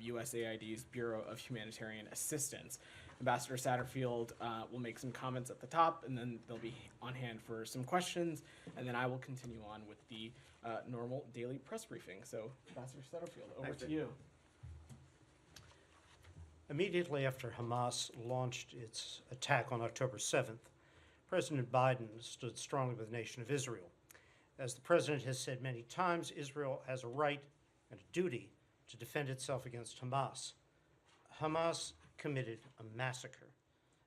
USAID's Bureau of Humanitarian Assistance. Ambassador Satterfield will make some comments at the top, and then they'll be on hand for some questions, and then I will continue on with the normal daily press briefing. So, Ambassador Satterfield, over to you. Immediately after Hamas launched its attack on October 7th, President Biden stood strongly with the nation of Israel. As the president has said many times, Israel has a right and a duty to defend itself against Hamas. Hamas committed a massacre.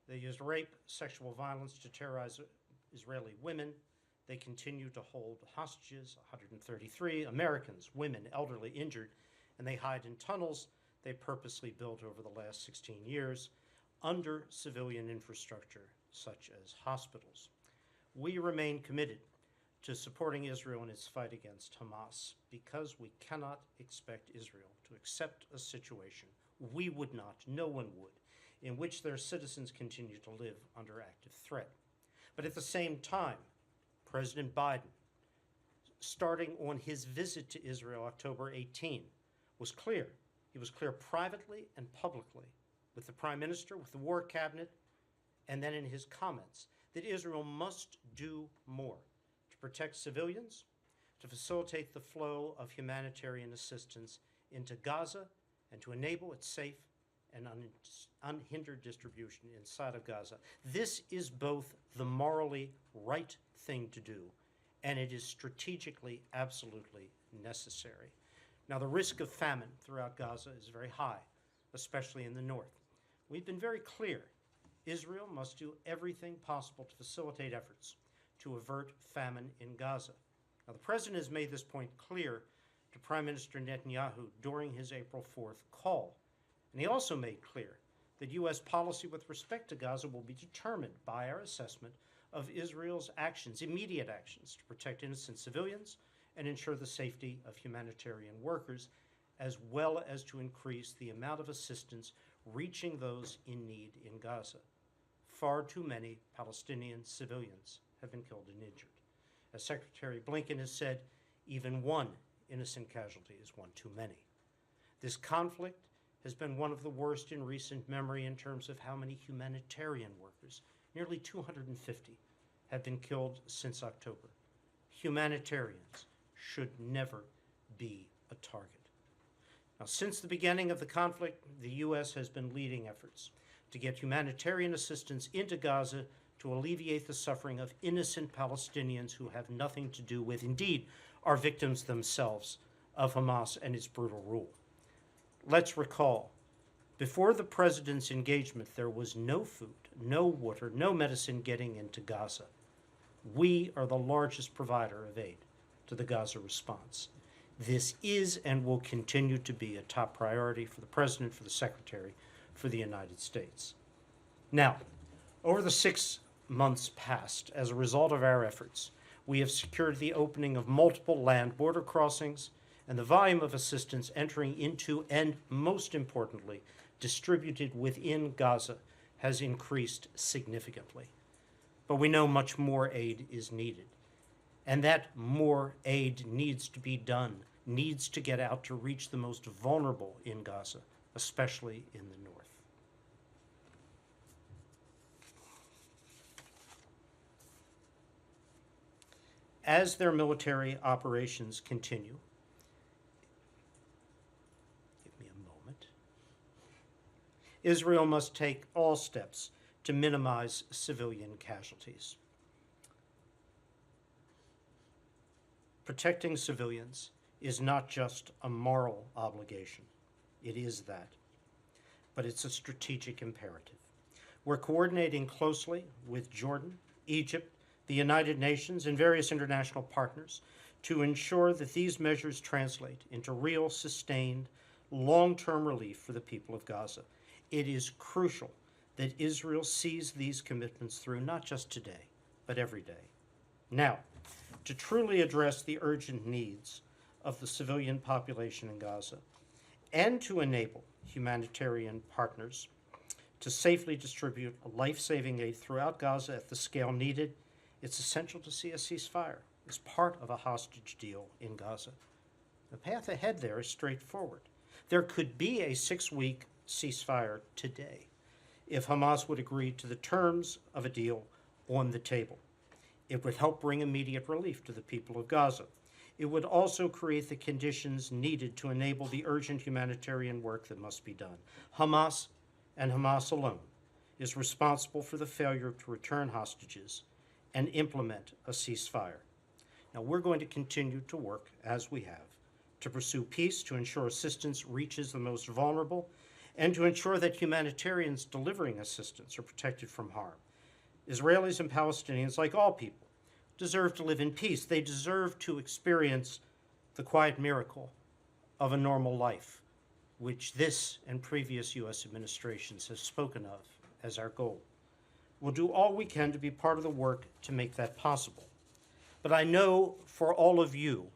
They used rape, sexual violence to terrorize Israeli women. They continue to hold hostages, 133 Americans, women, elderly, injured, and they hide in tunnels they purposely built over the last 16 years under civilian infrastructure, such as hospitals. We remain committed to supporting Israel in its fight against Hamas because we cannot expect Israel to accept a situation we would not, no one would, in which their citizens continue to live under active threat. But at the same time, President Biden, starting on his visit to Israel October 18, was clear. He was clear privately and publicly with the Prime Minister, with the War Cabinet, and then in his comments that Israel must do more to protect civilians, to facilitate the flow of humanitarian assistance into Gaza, and to enable its safe and unhindered distribution inside of Gaza. This is both the morally right thing to do, and it is strategically absolutely necessary. Now, the risk of famine throughout Gaza is very high, especially in the north. We've been very clear. Israel must do everything possible to facilitate efforts to avert famine in Gaza. Now, the president has made this point clear to Prime Minister Netanyahu during his April 4th call. And he also made clear that U.S. policy with respect to Gaza will be determined by our assessment of Israel's actions, immediate actions, to protect innocent civilians and ensure the safety of humanitarian workers, as well as to increase the amount of assistance reaching those in need in Gaza. Far too many Palestinian civilians have been killed and injured. As Secretary Blinken has said, even one innocent casualty is one too many. This conflict has been one of the worst in recent memory in terms of how many humanitarian workers, nearly 250, have been killed since October. Humanitarians should never be a target. Now, since the beginning of the conflict, the U.S. has been leading efforts to get humanitarian assistance into Gaza to alleviate the suffering of innocent Palestinians who have nothing to do with, indeed, are victims themselves of Hamas and its brutal rule. Let's recall, before the president's engagement, there was no food, no water, no medicine getting into Gaza. We are the largest provider of aid to the Gaza response. This is and will continue to be a top priority for the President, for the Secretary, for the United States. Now, over the 6 months past, as a result of our efforts, we have secured the opening of multiple land border crossings and the volume of assistance entering into and, most importantly, distributed within Gaza has increased significantly. But we know much more aid is needed. And that more aid needs to be done, needs to get out to reach the most vulnerable in Gaza, especially in the north. As their military operations continue, give me a moment, Israel must take all steps to minimize civilian casualties. Protecting civilians is not just a moral obligation. It is that. But it's a strategic imperative. We're coordinating closely with Jordan, Egypt, the United Nations, and various international partners to ensure that these measures translate into real, sustained, long-term relief for the people of Gaza. It is crucial that Israel sees these commitments through, not just today, but every day. Now, to truly address the urgent needs of the civilian population in Gaza and to enable humanitarian partners to safely distribute life-saving aid throughout Gaza at the scale needed, it's essential to see a ceasefire as part of a hostage deal in Gaza. The path ahead there is straightforward. There could be a 6-week ceasefire today if Hamas would agree to the terms of a deal on the table. It would help bring immediate relief to the people of Gaza. It would also create the conditions needed to enable the urgent humanitarian work that must be done. Hamas, and Hamas alone, is responsible for the failure to return hostages and implement a ceasefire. Now, we're going to continue to work, as we have, to pursue peace, to ensure assistance reaches the most vulnerable, and to ensure that humanitarians delivering assistance are protected from harm. Israelis and Palestinians, like all people, deserve to live in peace. They deserve to experience the quiet miracle of a normal life, which this and previous U.S. administrations have spoken of as our goal. We'll do all we can to be part of the work to make that possible. But I know for all of you,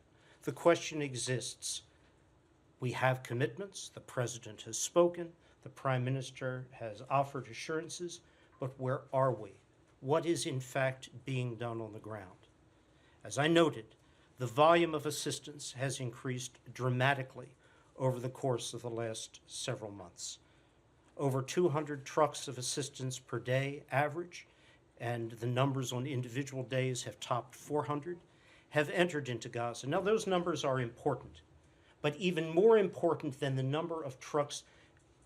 the question exists. We have commitments, the President has spoken, the Prime Minister has offered assurances, but where are we? What is in fact being done on the ground? As I noted, the volume of assistance has increased dramatically over the course of the last several months. Over 200 trucks of assistance per day average, and the numbers on individual days have topped 400, have entered into Gaza. Now, those numbers are important, but even more important than the number of trucks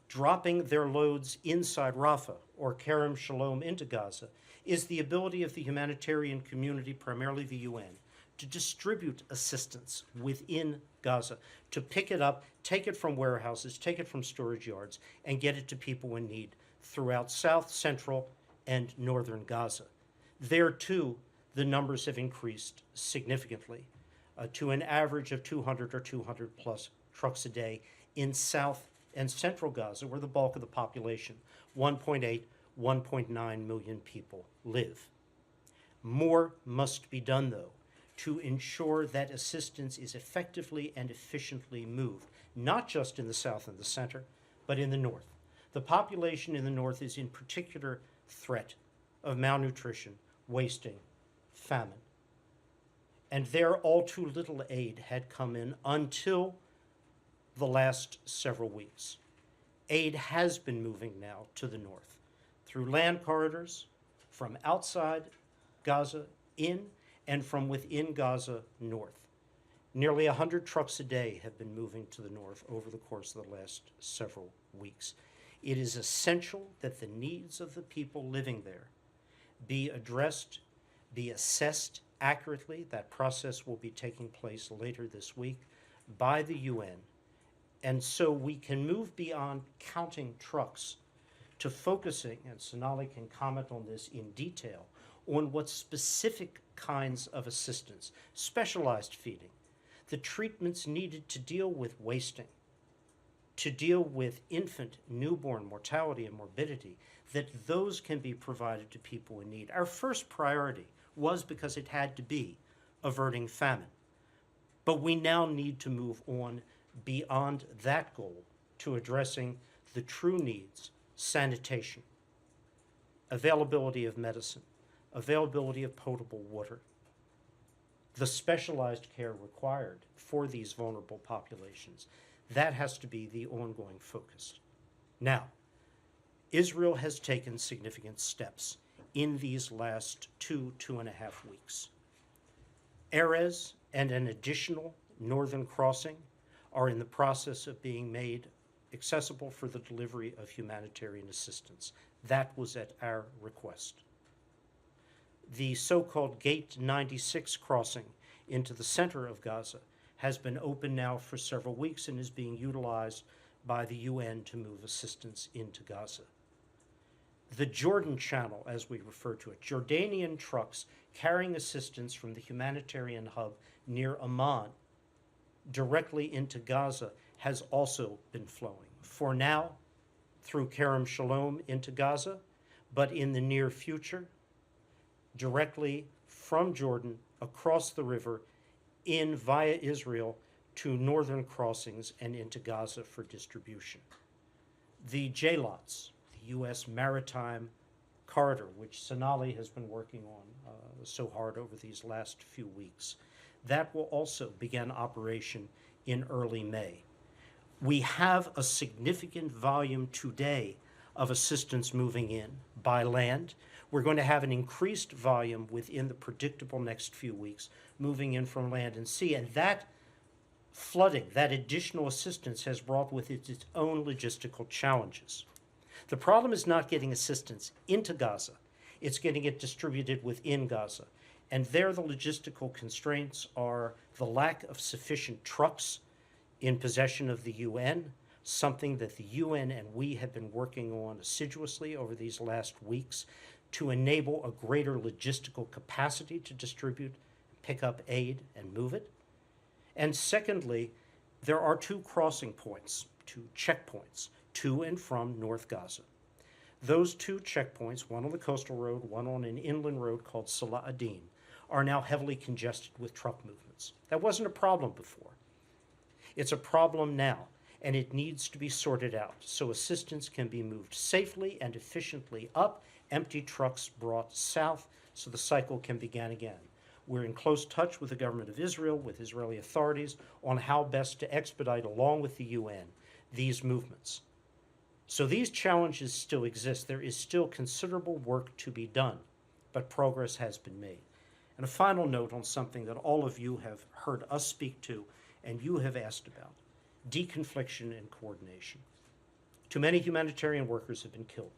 dropping their loads inside Rafa or Kerem Shalom into Gaza is the ability of the humanitarian community, primarily the UN, to distribute assistance within Gaza, to pick it up, take it from warehouses, take it from storage yards, and get it to people in need throughout South, Central, and Northern Gaza. There, too, the numbers have increased significantly to an average of 200 or 200 plus trucks a day in South and Central Gaza, where the bulk of the population, 1.8, 1.9 million people, live. More must be done, though, to ensure that assistance is effectively and efficiently moved, not just in the South and the Center, but in the North. The population in the North is in particular threat of malnutrition, wasting, famine. And there, all too little aid had come in until the last several weeks. Aid has been moving now to the north through land corridors from outside Gaza in and from within Gaza north. Nearly 100 trucks a day have been moving to the north over the course of the last several weeks. It is essential that the needs of the people living there be addressed, be assessed accurately. That process will be taking place later this week by the UN. And so we can move beyond counting trucks to focusing, and Sonali can comment on this in detail, on what specific kinds of assistance, specialized feeding, the treatments needed to deal with wasting, to deal with infant, newborn mortality and morbidity, that those can be provided to people in need. Our first priority was because it had to be averting famine. But we now need to move on beyond that goal to addressing the true needs: sanitation, availability of medicine, availability of potable water, the specialized care required for these vulnerable populations. That has to be the ongoing focus. Now, Israel has taken significant steps in these last 2.5 weeks. Erez and an additional northern crossing are in the process of being made accessible for the delivery of humanitarian assistance. That was at our request. The so-called Gate 96 crossing into the center of Gaza has been open now for several weeks and is being utilized by the UN to move assistance into Gaza. The Jordan Channel, as we refer to it, Jordanian trucks carrying assistance from the humanitarian hub near Amman directly into Gaza, has also been flowing. For now, through Kerem Shalom into Gaza, but in the near future, directly from Jordan across the river in via Israel to northern crossings and into Gaza for distribution. The JLOTS, the U.S. Maritime corridor, which Sonali has been working on so hard over these last few weeks, that will also begin operation in early May. We have a significant volume today of assistance moving in by land. We're going to have an increased volume within the predictable next few weeks moving in from land and sea. And that flooding, that additional assistance has brought with it its own logistical challenges. The problem is not getting assistance into Gaza. It's getting it distributed within Gaza. And there the logistical constraints are the lack of sufficient trucks in possession of the UN, something that the UN and we have been working on assiduously over these last weeks to enable a greater logistical capacity to distribute, pick up aid, and move it. And secondly, there are two crossing points, two checkpoints, to and from North Gaza. Those two checkpoints, one on the coastal road, one on an inland road called Salah ad-Din, are now heavily congested with truck movements. That wasn't a problem before. It's a problem now, and it needs to be sorted out so assistance can be moved safely and efficiently up, empty trucks brought south so the cycle can begin again. We're in close touch with the government of Israel, with Israeli authorities, on how best to expedite, along with the UN, these movements. So these challenges still exist. There is still considerable work to be done, but progress has been made. And a final note on something that all of you have heard us speak to and you have asked about, deconfliction and coordination. Too many humanitarian workers have been killed.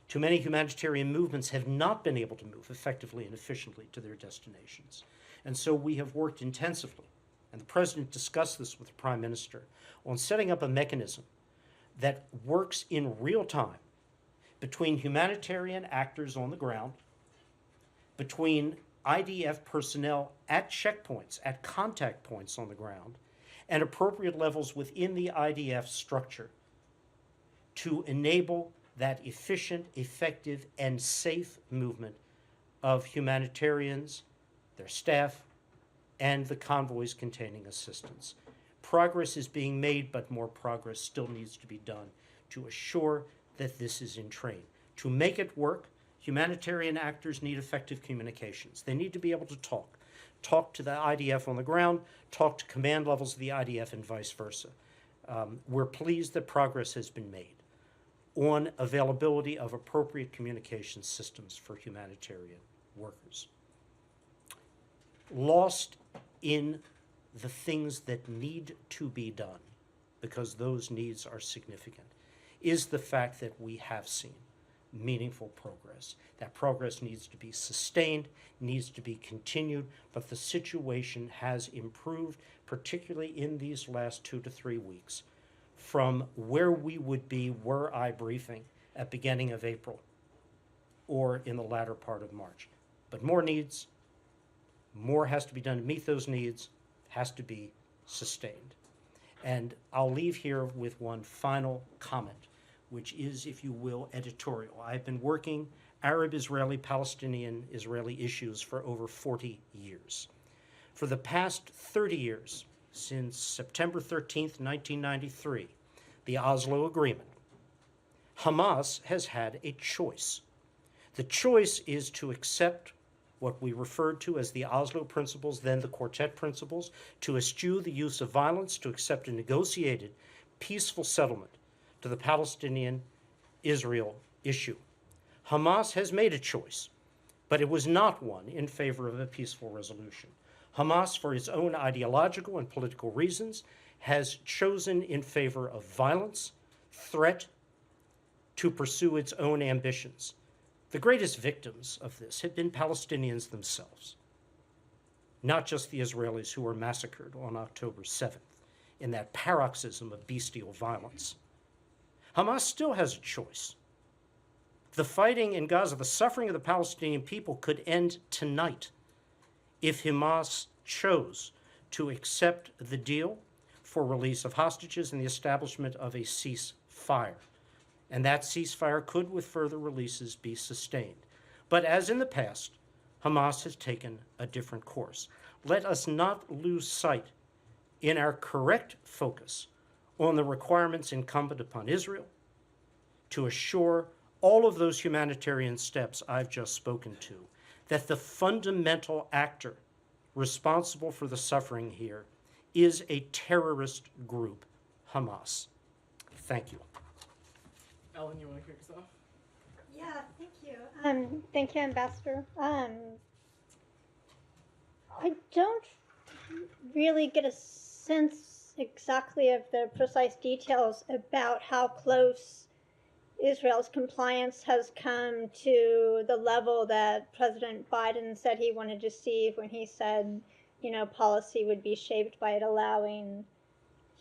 Too many humanitarian movements have not been able to move effectively and efficiently to their destinations. And so we have worked intensively, and the President discussed this with the Prime Minister, on setting up a mechanism that works in real time between humanitarian actors on the ground, between IDF personnel at checkpoints, at contact points on the ground, and appropriate levels within the IDF structure to enable that efficient, effective, and safe movement of humanitarians, their staff, and the convoys containing assistance. Progress is being made, but more progress still needs to be done to assure that this is in train. To make it work, humanitarian actors need effective communications. They need to be able to talk to the IDF on the ground, talk to command levels of the IDF, and vice versa. We're pleased that progress has been made on availability of appropriate communication systems for humanitarian workers. Lost in the things that need to be done, because those needs are significant, is the fact that we have seen meaningful progress. That progress needs to be sustained, needs to be continued, but the situation has improved, particularly in these last 2 to 3 weeks, from where we would be were I briefing at beginning of April or in the latter part of March. But more needs, more has to be done to meet those needs, has to be sustained. And I'll leave here with one final comment, which is, if you will, editorial. I've been working Arab-Israeli, Palestinian-Israeli issues for over 40 years. For the past 30 years, since September 13th, 1993, the Oslo Agreement, Hamas has had a choice. The choice is to accept what we referred to as the Oslo Principles, then the Quartet Principles, to eschew the use of violence, to accept a negotiated, peaceful settlement to the Palestinian-Israel issue. Hamas has made a choice, but it was not one in favor of a peaceful resolution. Hamas, for its own ideological and political reasons, has chosen in favor of violence, threat, to pursue its own ambitions. The greatest victims of this have been Palestinians themselves, not just the Israelis who were massacred on October 7th in that paroxysm of bestial violence. Hamas still has a choice. The fighting in Gaza, the suffering of the Palestinian people could end tonight if Hamas chose to accept the deal for release of hostages and the establishment of a ceasefire. And that ceasefire could, with further releases, be sustained. But as in the past, Hamas has taken a different course. Let us not lose sight in our correct focus on the requirements incumbent upon Israel to assure all of those humanitarian steps I've just spoken to, that the fundamental actor responsible for the suffering here is a terrorist group, Hamas. Thank you. Ellen, you want to kick us off? Yeah, thank you. Thank you, Ambassador. I don't really get a sense exactly of the precise details about how close Israel's compliance has come to the level that President Biden said he wanted to see when he said, policy would be shaped by it allowing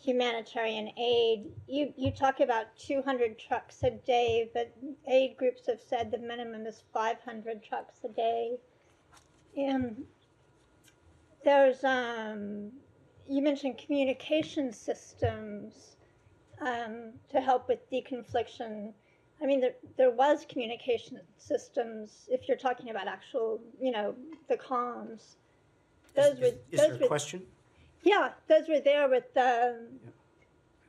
humanitarian aid. You talk about 200 trucks a day, but aid groups have said the minimum is 500 trucks a day. And there's you mentioned communication systems to help with deconfliction. I mean, there was communication systems if you're talking about actual, the comms. Is there a question? Yeah, those were there with the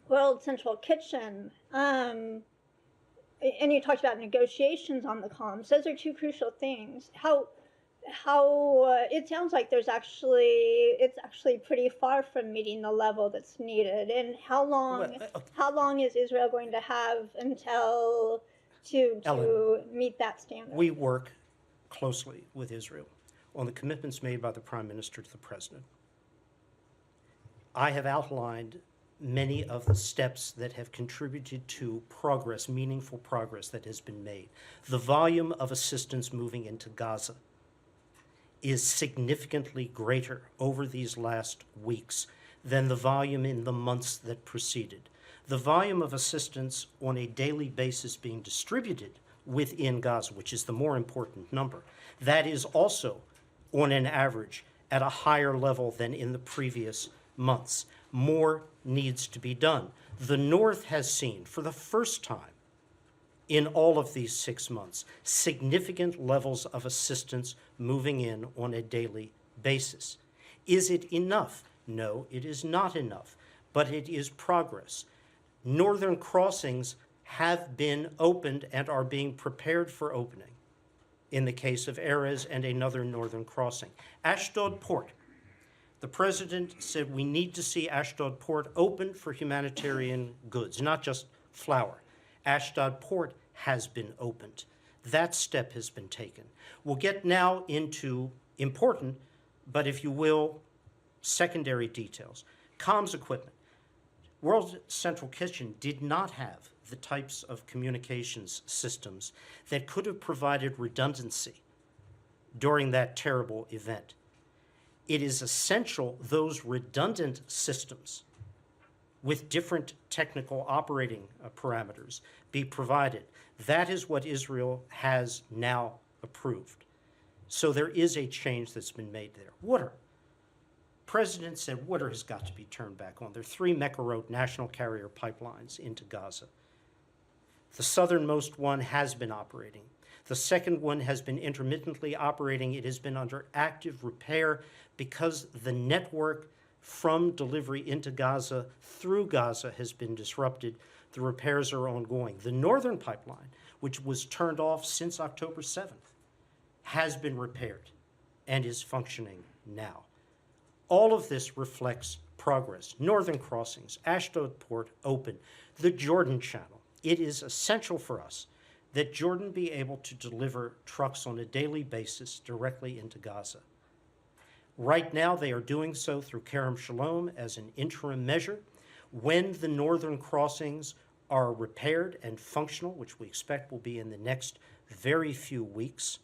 World Central Kitchen. And you talked about negotiations on the comms. Those are two crucial things. How it sounds like it's actually pretty far from meeting the level that's needed. And how long is Israel going to have until to meet that standard? We work closely with Israel on the commitments made by the Prime Minister to the President. I have outlined many of the steps that have contributed to progress, meaningful progress that has been made. The volume of assistance moving into Gaza is significantly greater over these last weeks than the volume in the months that preceded. The volume of assistance on a daily basis being distributed within Gaza, which is the more important number, that is also on an average at a higher level than in the previous months. More needs to be done. The North has seen, for the first time in all of these 6 months, significant levels of assistance moving in on a daily basis. Is it enough? No, it is not enough, but it is progress. Northern crossings have been opened and are being prepared for opening in the case of Erez and another northern crossing. Ashdod Port. The president said we need to see Ashdod Port open for humanitarian goods, not just flour. Ashdod Port has been opened. That step has been taken. We'll get now into important, but if you will, secondary details. Comms equipment. World Central Kitchen did not have the types of communications systems that could have provided redundancy during that terrible event. It is essential those redundant systems with different technical operating parameters be provided. That is what Israel has now approved. So there is a change that's been made there. Water. President said water has got to be turned back on. There are 3 Mekorot national carrier pipelines into Gaza. The southernmost one has been operating. The second one has been intermittently operating. It has been under active repair because the network from delivery into Gaza through Gaza has been disrupted. The repairs are ongoing. The northern pipeline, which was turned off since October 7th, has been repaired and is functioning now. All of this reflects progress. Northern crossings, Ashdod Port open, the Jordan Channel. It is essential for us that Jordan be able to deliver trucks on a daily basis directly into Gaza. Right now, they are doing so through Kerem Shalom as an interim measure. When the northern crossings are repaired and functional, which we expect will be in the next very few weeks,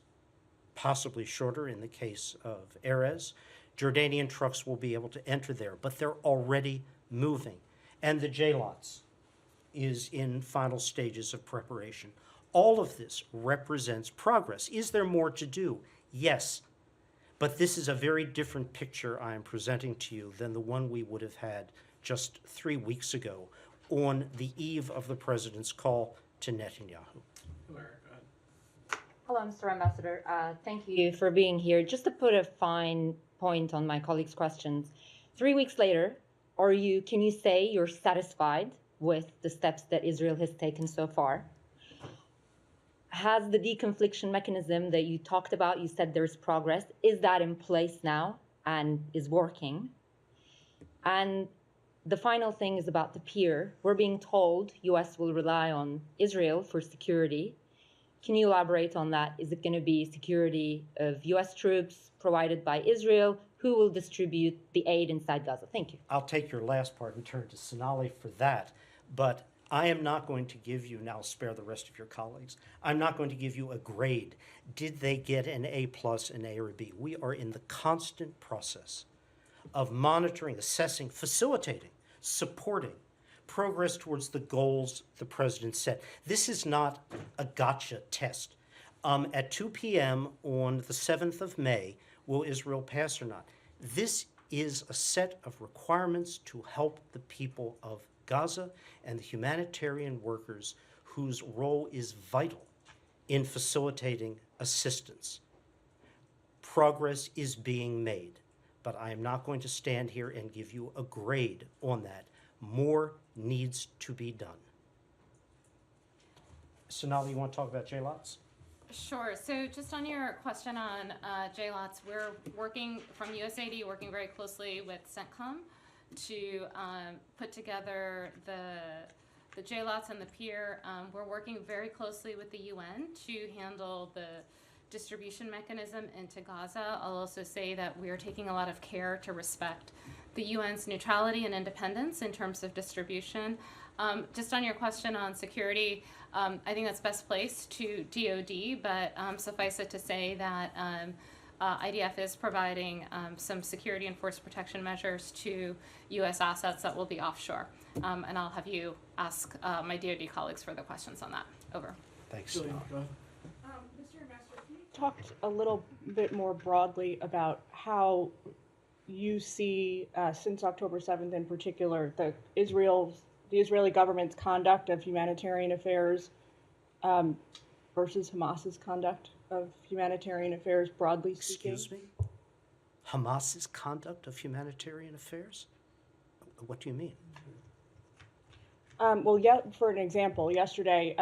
possibly shorter in the case of Erez, Jordanian trucks will be able to enter there, but they're already moving. And the J-Lots is in final stages of preparation. All of this represents progress. Is there more to do? Yes. But this is a very different picture I am presenting to you than the one we would have had just 3 weeks ago on the eve of the president's call to Netanyahu. Hello, Mr. Ambassador. Thank you for being here. Just to put a fine point on my colleague's questions, 3 weeks later, can you say you're satisfied with the steps that Israel has taken so far? Has the deconfliction mechanism that you talked about, you said there's progress, is that in place now and is working? And the final thing is about the pier. We're being told U.S. will rely on Israel for security. Can you elaborate on that? Is it going to be security of U.S. troops provided by Israel? Who will distribute the aid inside Gaza? Thank you. I'll take your last part and turn to Sonali for that, but I am not going to give you, now spare the rest of your colleagues, I'm not going to give you a grade. Did they get an A+, an A or a B? We are in the constant process of monitoring, assessing, facilitating, supporting progress towards the goals the president set. This is not a gotcha test. At 2 p.m. on the 7th of May, will Israel pass or not? This is a set of requirements to help the people of Gaza and the humanitarian workers whose role is vital in facilitating assistance. Progress is being made, but I am not going to stand here and give you a grade on that. More needs to be done. Sonali, you want to talk about JLOTs? Sure. So just on your question on JLOTs, we're working from USAID, working very closely with CENTCOM to put together the JLOTs and the pier. We're working very closely with the UN to handle the distribution mechanism into Gaza. I'll also say that we are taking a lot of care to respect the UN's neutrality and independence in terms of distribution. Just on your question on security, I think that's best placed to DOD, but suffice it to say that IDF is providing some security and force protection measures to U.S. assets that will be offshore. And I'll have you ask my DOD colleagues further questions on that. Over. Thanks. Julian, go ahead. Mr. Ambassador, can you talk a little bit more broadly about how you see, since October 7th in particular, the Israeli government's conduct of humanitarian affairs versus Hamas's conduct of humanitarian affairs, broadly speaking? Excuse me? Hamas's conduct of humanitarian affairs? What do you mean? For an example, yesterday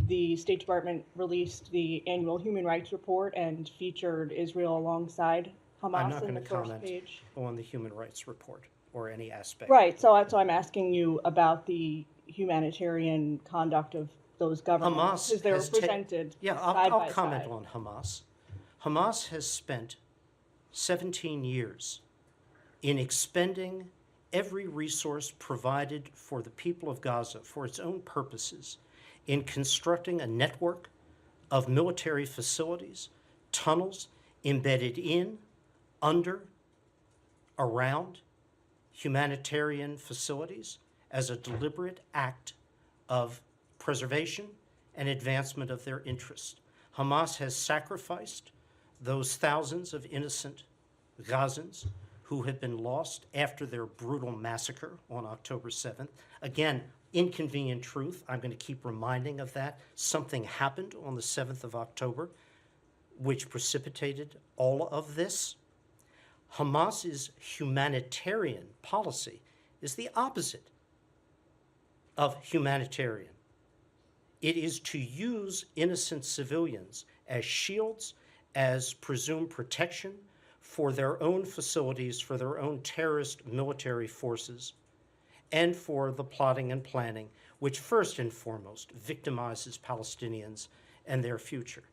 the State Department released the annual human rights report and featured Israel alongside I'm Hamas not in going the to first comment page. on the human rights report or any aspect. Right, so I'm asking you about the humanitarian conduct of those governments, Hamas because they're has presented Yeah, side I'll by comment side. on Hamas. Hamas has spent 17 years in expending every resource provided for the people of Gaza for its own purposes, in constructing a network of military facilities, tunnels embedded in, under, around humanitarian facilities as a deliberate act of preservation and advancement of their interests. Hamas has sacrificed those thousands of innocent Gazans who have been lost after their brutal massacre on October 7th. Again, inconvenient truth. I'm going to keep reminding of that. Something happened on the 7th of October which precipitated all of this. Hamas's humanitarian policy is the opposite of humanitarian. It is to use innocent civilians as shields, as presumed protection for their own facilities, for their own terrorist military forces, and for the plotting and planning, which first and foremost victimizes Palestinians and their future.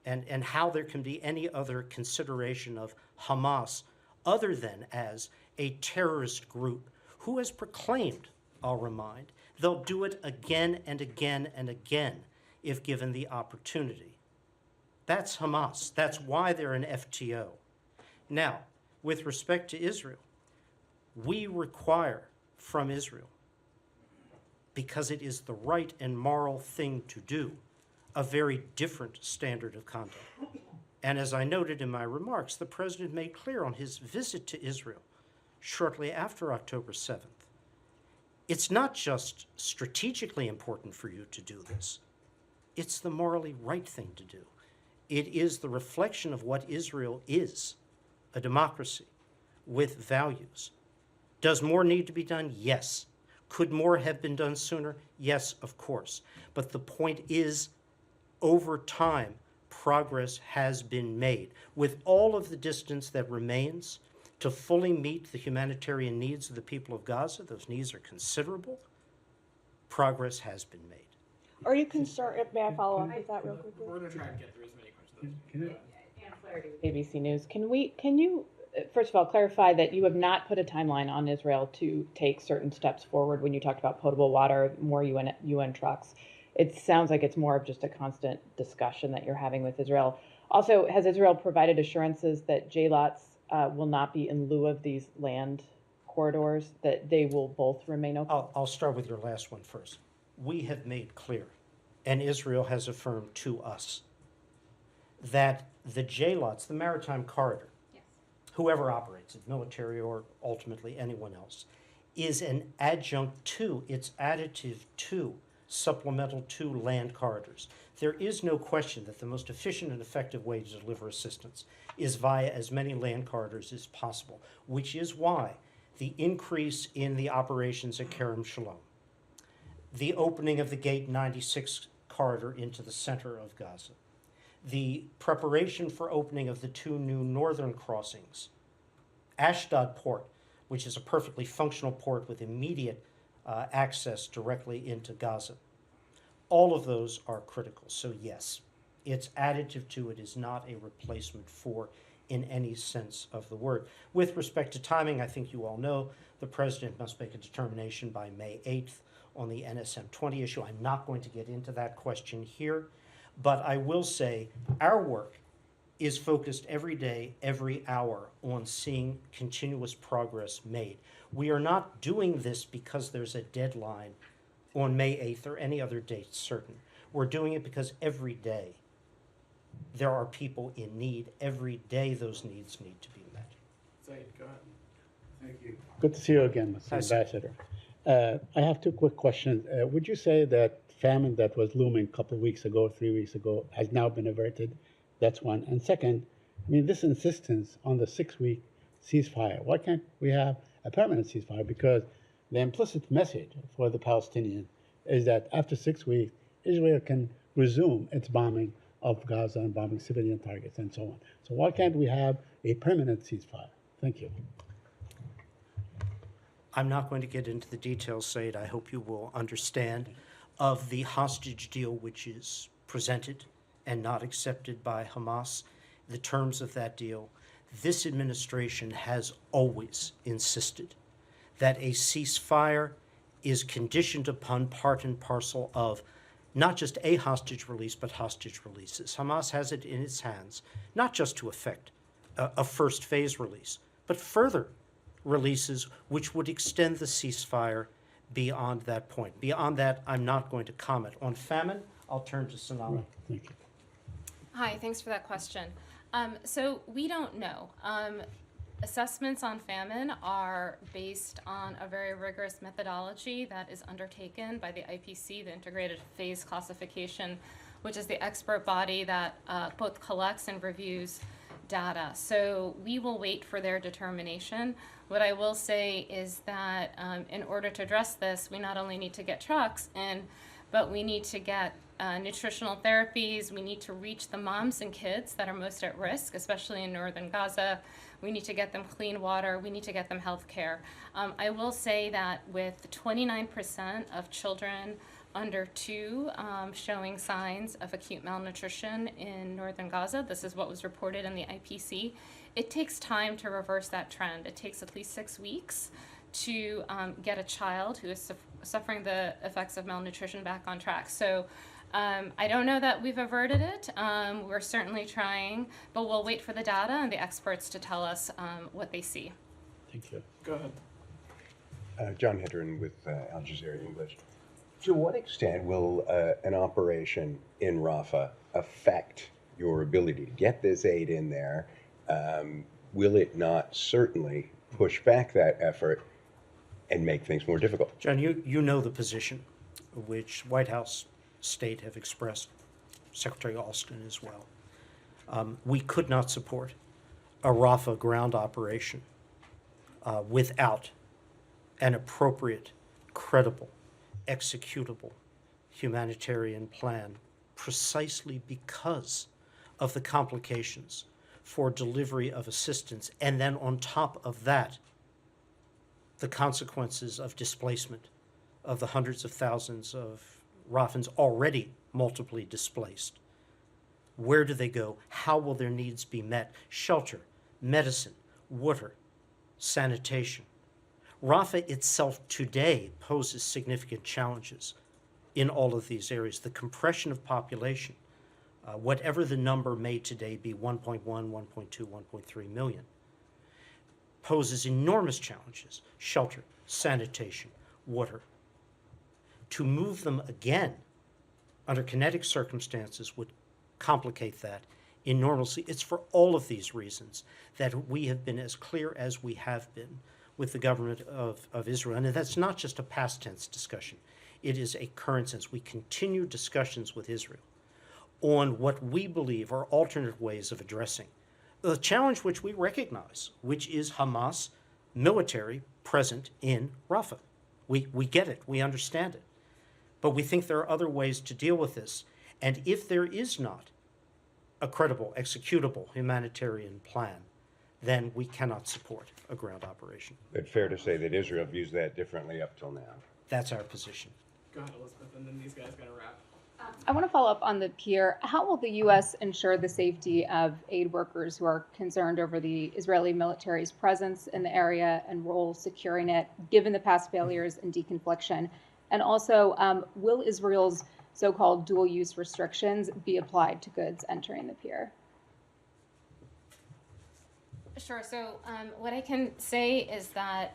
And how there can be any other consideration of Hamas other than as a terrorist group who has proclaimed, I'll remind, they'll do it again and again and again if given the opportunity. That's Hamas. That's why they're an FTO. Now, with respect to Israel, we require from Israel, because it is the right and moral thing to do, a very different standard of conduct. And as I noted in my remarks, the president made clear on his visit to Israel shortly after October 7th, it's not just strategically important for you to do this, it's the morally right thing to do. It is the reflection of what Israel is, a democracy with values. Does more need to be done? Yes. Could more have been done sooner? Yes, of course. But the point is, over time, progress has been made. With all of the distance that remains to fully meet the humanitarian needs of the people of Gaza. Those needs are considerable. Progress has been made. Are you concerned, may I follow up with that real quickly? We're going to try and get through as many questions as we can. ABC News. Can you first of all clarify that you have not put a timeline on Israel to take certain steps forward when you talked about potable water, more UN trucks? It sounds like it's more of just a constant discussion that you're having with Israel. Also, has Israel provided assurances that JLOTs will not be in lieu of these land corridors, that they will both remain open? I'll start with your last one first. We have made clear, and Israel has affirmed to us, that the JLOTs, the Maritime Corridor, whoever operates it, military or ultimately anyone else, is an adjunct to, it's additive to, supplemental to land corridors. There is no question that the most efficient and effective way to deliver assistance is via as many land corridors as possible, which is why the increase in the operations at Kerem Shalom, the opening of the Gate 96 corridor into the center of Gaza, the preparation for opening of the two new northern crossings, Ashdod Port, which is a perfectly functional port with immediate access directly into Gaza. All of those are critical. So yes, it's additive to, it is not a replacement for in any sense of the word. With respect to timing, I think you all know the president must make a determination by May 8th on the NSM 20 issue. I'm not going to get into that question here, but I will say our work is focused every day, every hour on seeing continuous progress made. We are not doing this because there's a deadline on May 8th or any other date certain. We're doing it because every day there are people in need. Every day those needs need to be met. Said, go ahead. Thank you. Good to see you again, Mr. Hi, sir. Ambassador. I have two quick questions. Would you say that famine that was looming a couple of weeks ago, 3 weeks ago, has now been averted? That's one. And second, I mean, this insistence on the 6-week ceasefire, why can't we have a permanent ceasefire? Because the implicit message for the Palestinians is that after 6 weeks, Israel can resume its bombing of Gaza and bombing civilian targets and so on. So why can't we have a permanent ceasefire? Thank you. I'm not going to get into the details, Said. I hope you will understand of the hostage deal which is presented and not accepted by Hamas, the terms of that deal. This administration has always insisted that a ceasefire is conditioned upon part and parcel of not just a hostage release, but hostage releases. Hamas has it in its hands, not just to effect a first phase release, but further releases which would extend the ceasefire beyond that point. Beyond that, I'm not going to comment. On famine, I'll turn to Sanala. Thank you. Hi, thanks for that question. So we don't know. Assessments on famine are based on a very rigorous methodology that is undertaken by the IPC, the Integrated Phase Classification, which is the expert body that both collects and reviews data. So we will wait for their determination. What I will say is that in order to address this, we not only need to get trucks in, but we need to get nutritional therapies. We need to reach the moms and kids that are most at risk, especially in northern Gaza. We need to get them clean water. We need to get them health care. I will say that with 29% of children under 2 showing signs of acute malnutrition in northern Gaza, this is what was reported in the IPC, it takes time to reverse that trend. It takes at least 6 weeks to get a child who is suffering the effects of malnutrition back on track. So I don't know that we've averted it. We're certainly trying, but we'll wait for the data and the experts to tell us what they see. Thank you. Go ahead. John Hedren with Al Jazeera English. To what extent will an operation in Rafa affect your ability to get this aid in there? Will it not certainly push back that effort and make things more difficult? John, you know the position which White House, State have expressed, Secretary Alston as well. We could not support a Rafa ground operation without an appropriate, credible, executable humanitarian plan, precisely because of the complications for delivery of assistance, and then on top of that, the consequences of displacement of the hundreds of thousands of Rafans already multiply displaced. Where do they go? How will their needs be met? Shelter, medicine, water, sanitation. Rafa itself today poses significant challenges in all of these areas. The compression of population, whatever the number may today be, 1.1, 1.2, 1.3 million, poses enormous challenges. Shelter, sanitation, water. To move them again under kinetic circumstances would complicate that enormously. It's for all of these reasons that we have been as clear as we have been with the government of Israel. And that's not just a past tense discussion. It is a current sense. We continue discussions with Israel on what we believe are alternate ways of addressing the challenge which we recognize, which is Hamas military present in Rafah. We get it. We understand it. But we think there are other ways to deal with this. And if there is not a credible, executable humanitarian plan, then we cannot support a ground operation. It's fair to say that Israel views that differently up till now. That's our position. Go ahead, Elizabeth, and then these guys got to wrap. I want to follow up on the pier. How will the U.S. ensure the safety of aid workers who are concerned over the Israeli military's presence in the area and role securing it, given the past failures in deconfliction? And also, will Israel's so-called dual-use restrictions be applied to goods entering the pier? Sure. So what I can say is that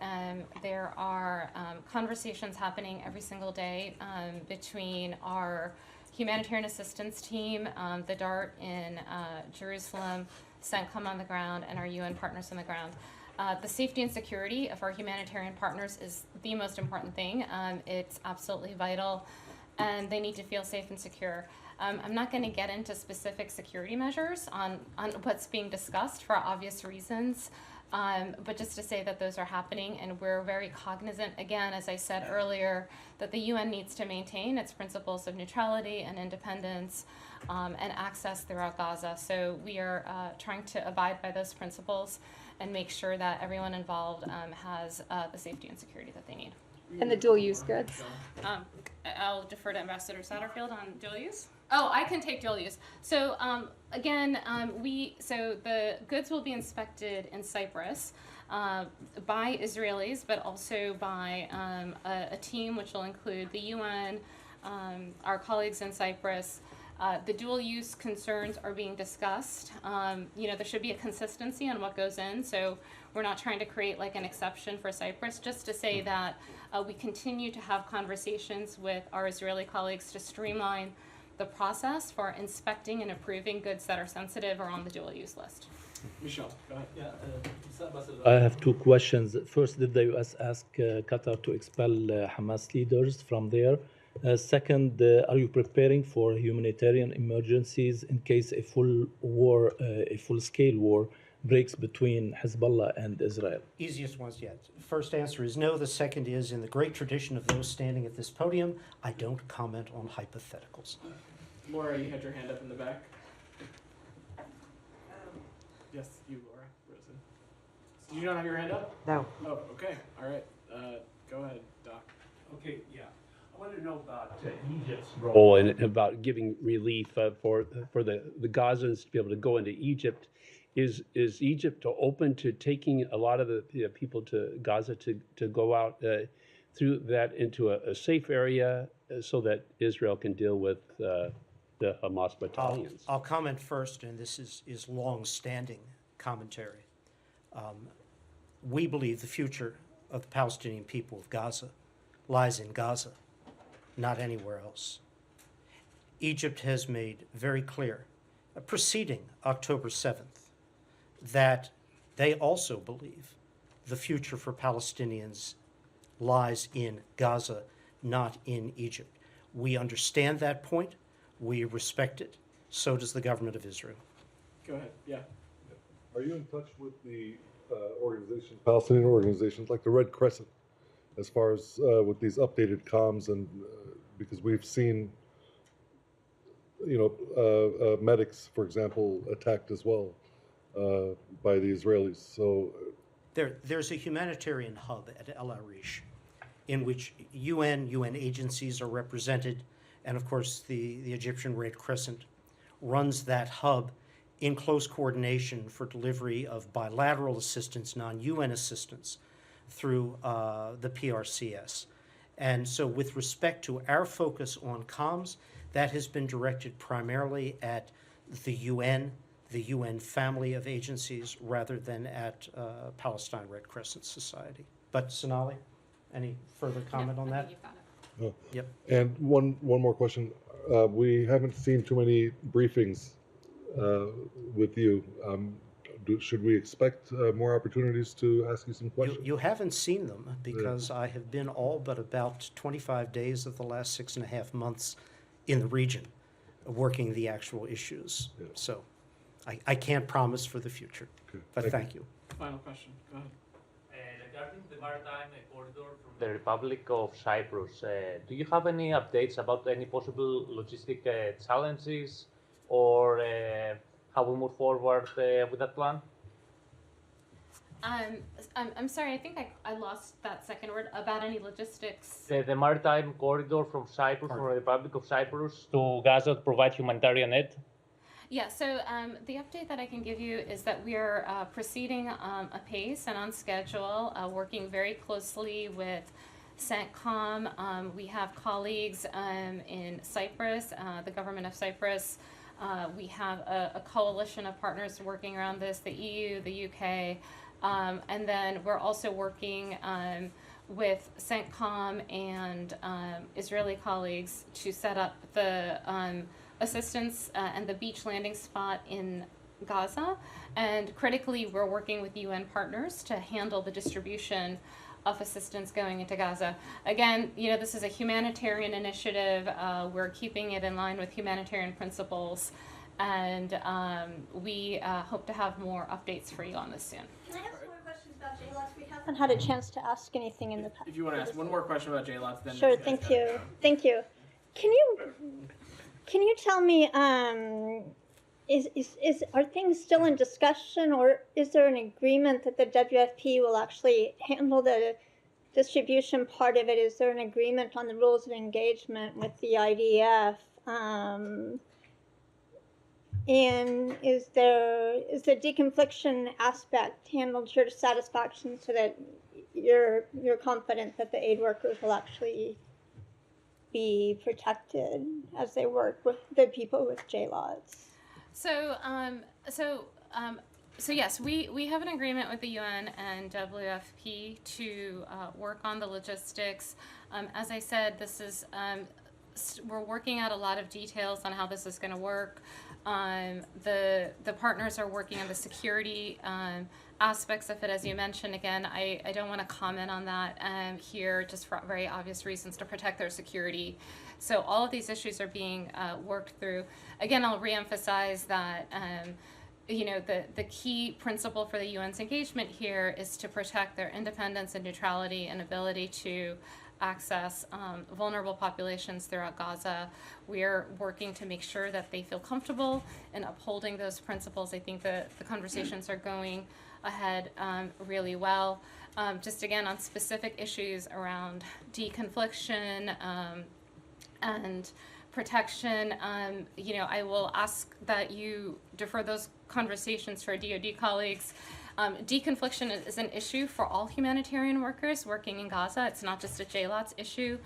there are conversations happening every single day between our humanitarian assistance team, the DART in Jerusalem, CENTCOM on the ground, and our UN partners on the ground. The safety and security of our humanitarian partners is the most important thing. It's absolutely vital, and they need to feel safe and secure. I'm not going to get into specific security measures on what's being discussed for obvious reasons, but just to say that those are happening, and we're very cognizant, again, as I said earlier, that the UN needs to maintain its principles of neutrality and independence and access throughout Gaza. So we are trying to abide by those principles and make sure that everyone involved has the safety and security that they need. And the dual-use goods? I'll defer to Ambassador Satterfield on dual use. Oh, I can take dual use. So again, so the goods will be inspected in Cyprus by Israelis, but also by a team which will include the UN, our colleagues in Cyprus. The dual use concerns are being discussed. There should be a consistency on what goes in. So we're not trying to create like an exception for Cyprus, just to say that we continue to have conversations with our Israeli colleagues to streamline the process for inspecting and approving goods that are sensitive or on the dual use list. Michelle, go ahead. I have two questions. First, did the U.S. ask Qatar to expel Hamas leaders from there? Second, are you preparing for humanitarian emergencies in case a full-scale war breaks between Hezbollah and Israel? Easiest ones yet. First answer is no. The second is, in the great tradition of those standing at this podium, I don't comment on hypotheticals. Laura, you had your hand up in the back. Yes, you, Laura Rosen. Did you not have your hand up? No. Oh, okay. All right. Go ahead, Doc. Okay, yeah. I want to know about Egypt's role And about giving relief for the Gazans to be able to go into Egypt. Is Egypt open to taking a lot of the people to Gaza to go out through that into a safe area so that Israel can deal with the Hamas battalions? I'll comment first, and this is long-standing commentary. We believe the future of the Palestinian people of Gaza lies in Gaza, not anywhere else. Egypt has made very clear, preceding October 7th, that they also believe the future for Palestinians lies in Gaza, not in Egypt. We understand that point. We respect it. So does the government of Israel. Go ahead. Yeah. Are you in touch with the organizations, Palestinian organizations like the Red Crescent, as far as with these updated comms? And because we've seen, medics, for example, attacked as well. by the Israelis. So There's a humanitarian hub at El Arish in which UN agencies are represented, and of course the Egyptian Red Crescent runs that hub in close coordination for delivery of bilateral assistance, non-UN assistance, through the PRCS. And so with respect to our focus on comms, that has been directed primarily at the UN family of agencies, rather than at Palestine Red Crescent Society. But Sonali, any further comment on I that? think you've got it. Yep. and one more question. We haven't seen too many briefings with you. Should we expect more opportunities to ask you some questions? You haven't seen them because I have been all but about 25 days of the last 6.5 months in the region working the actual issues. Yeah. So I can't promise for the future, Okay, but thank you. Final question. Go ahead. Regarding the maritime corridor from the Republic of Cyprus, do you have any updates about any possible logistic challenges or how we move forward with that plan? I'm sorry, I think I lost that second word about any logistics. The maritime corridor from Cyprus, from the Republic of Cyprus to Gaza to provide humanitarian aid? Yeah, so the update that I can give you is that we are proceeding apace and on schedule, working very closely with CENTCOM. We have colleagues in Cyprus, the government of Cyprus. We have a coalition of partners working around this, the EU, the UK, and then we're also working with CENTCOM and Israeli colleagues to set up the assistance and the beach landing spot in Gaza. And critically, we're working with UN partners to handle the distribution of assistance going into Gaza. Again, this is a humanitarian initiative. We're keeping it in line with humanitarian principles, and we hope to have more updates for you on this soon. Can I ask more questions about JLOTS? We haven't had a chance to ask anything in the past. If you want to ask one more question about JLOTS, then Sure, you guys thank gotta you. go. Thank you. Can you tell me, are things still in discussion, or is there an agreement that the WFP will actually handle the distribution part of it? Is there an agreement on the rules of engagement with the IDF? And is the deconfliction aspect handled to your satisfaction so that you're confident that the aid workers will actually be protected as they work with the people with JLOTS? So yes, we have an agreement with the UN and WFP to work on the logistics. As I said, this is we're working out a lot of details on how this is going to work. The partners are working on the security aspects of it, as you mentioned. Again, I don't want to comment on that here, just for very obvious reasons, to protect their security. So all of these issues are being worked through. Again, I'll reemphasize that the key principle for the UN's engagement here is to protect their independence and neutrality and ability to access vulnerable populations throughout Gaza. We are working to make sure that they feel comfortable in upholding those principles. I think the conversations are going ahead really well. Just again, on specific issues around deconfliction and protection, I will ask that you defer those conversations for DoD colleagues. Deconfliction is an issue for all humanitarian workers working in Gaza. It's not just a JLOTS issue.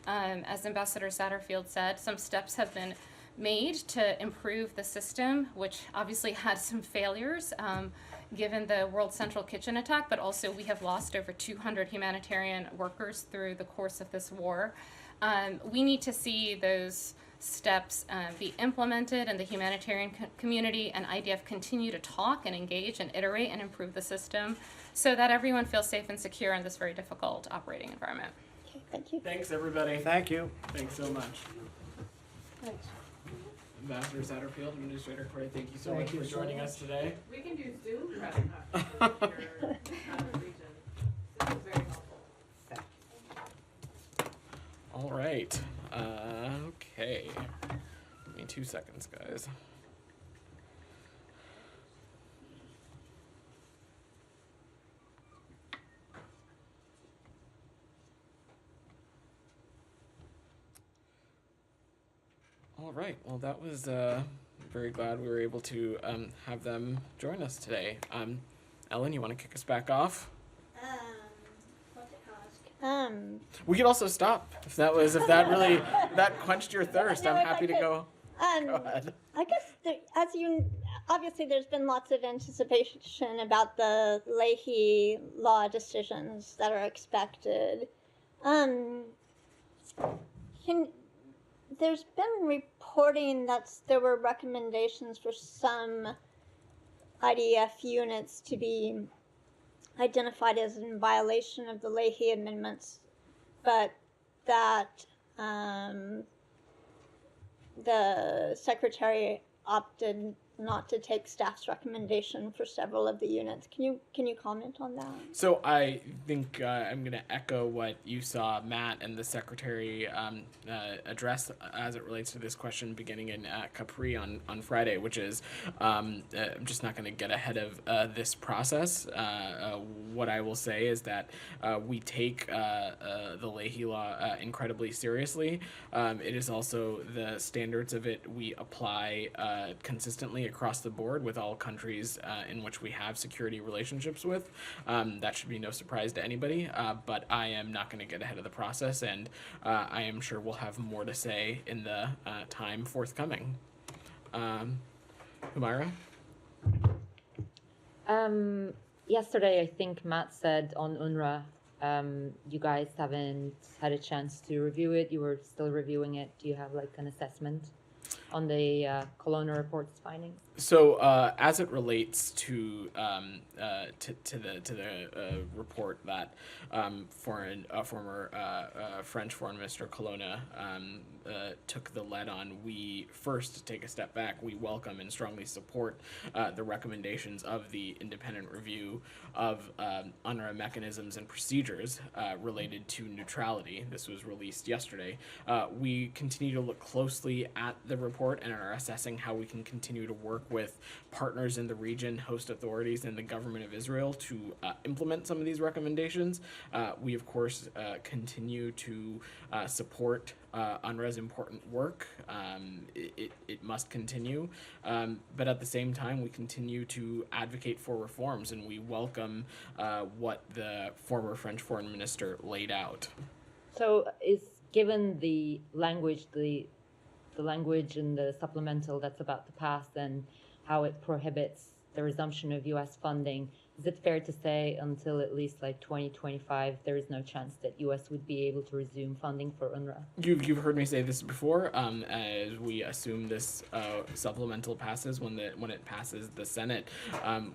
As Ambassador Satterfield said, some steps have been made to improve the system, which obviously had some failures given the World Central Kitchen attack, but also we have lost over 200 humanitarian workers through the course of this war. We need to see those steps be implemented in the humanitarian community, and IDF continue to talk and engage and iterate and improve the system so that everyone feels safe and secure in this very difficult operating environment. Okay, thank you. Thanks, everybody. Thank you. Thanks so much. Thanks. Ambassador Satterfield, Administrator Corey, thank you so Thank much you for so joining much. us today. We can do Zoom press conferences here in the region. This is very helpful. All right. Okay. Give me 2 seconds, guys. right. Well, that was very glad we were able to have them join us today. Ellen, you want to kick us back off? What to ask? We could also stop if that really that quenched your thirst. No, I'm if I happy to could. go. Go ahead. I guess obviously there's been lots of anticipation about the Leahy law decisions that are expected. There's been reporting that there were recommendations for some IDF units to be identified as in violation of the Leahy amendments, but that the secretary opted not to take staff's recommendation for several of the units. Can you comment on that? So I think I'm going to echo what you saw Matt and the secretary address as it relates to this question beginning in Capri on Friday, which is I'm just not going to get ahead of this process. What I will say is that we take the Leahy law incredibly seriously. It is also the standards of it we apply consistently across the board with all countries in which we have security relationships with. That should be no surprise to anybody, but I am not going to get ahead of the process, and I am sure we'll have more to say in the time forthcoming. Humaira? Yesterday, I think Matt said on UNRWA, you guys haven't had a chance to review it. You were still reviewing it. Do you have like an assessment on the Colonna report's findings? So, as it relates to the report that former French Foreign Minister Colonna took the lead on, we first take a step back. We welcome and strongly support the recommendations of the independent review of UNRWA mechanisms and procedures related to neutrality. This was released yesterday. We continue to look closely at the report and are assessing how we can continue to work with partners in the region, host authorities, and the government of Israel to implement some of these recommendations. We, of course, continue to support UNRWA's important work. It must continue. But at the same time, we continue to advocate for reforms, and we welcome what the former French foreign minister laid out. So given the language, the language in the supplemental that's about to pass and how it prohibits the resumption of U.S. funding, is it fair to say until at least like 2025, there is no chance that U.S. would be able to resume funding for UNRWA? You've heard me say this before. As we assume this supplemental passes, when it passes the Senate,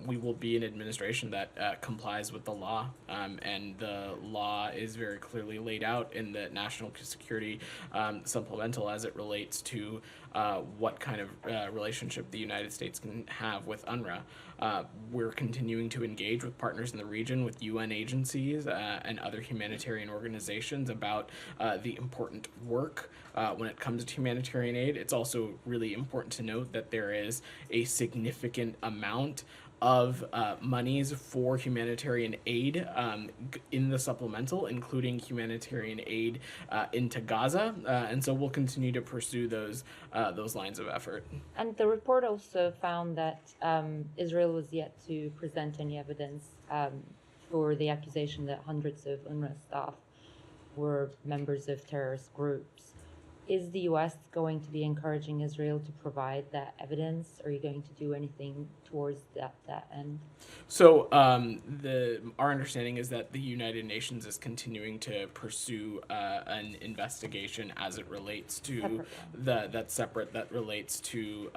we will be an administration that complies with the law, and the law is very clearly laid out in the national security supplemental as it relates to what kind of relationship the United States can have with UNRWA. We're continuing to engage with partners in the region, with UN agencies and other humanitarian organizations about the important work when it comes to humanitarian aid. It's also really important to note that there is a significant amount of monies for humanitarian aid in the supplemental, including humanitarian aid into Gaza, and so we'll continue to pursue those lines of effort. And the report also found that Israel was yet to present any evidence for the accusation that hundreds of UNRWA staff were members of terrorist groups. Is the U.S. going to be encouraging Israel to provide that evidence? Are you going to do anything towards that end? So our understanding is that the United Nations is continuing to pursue an investigation as it relates to that relates to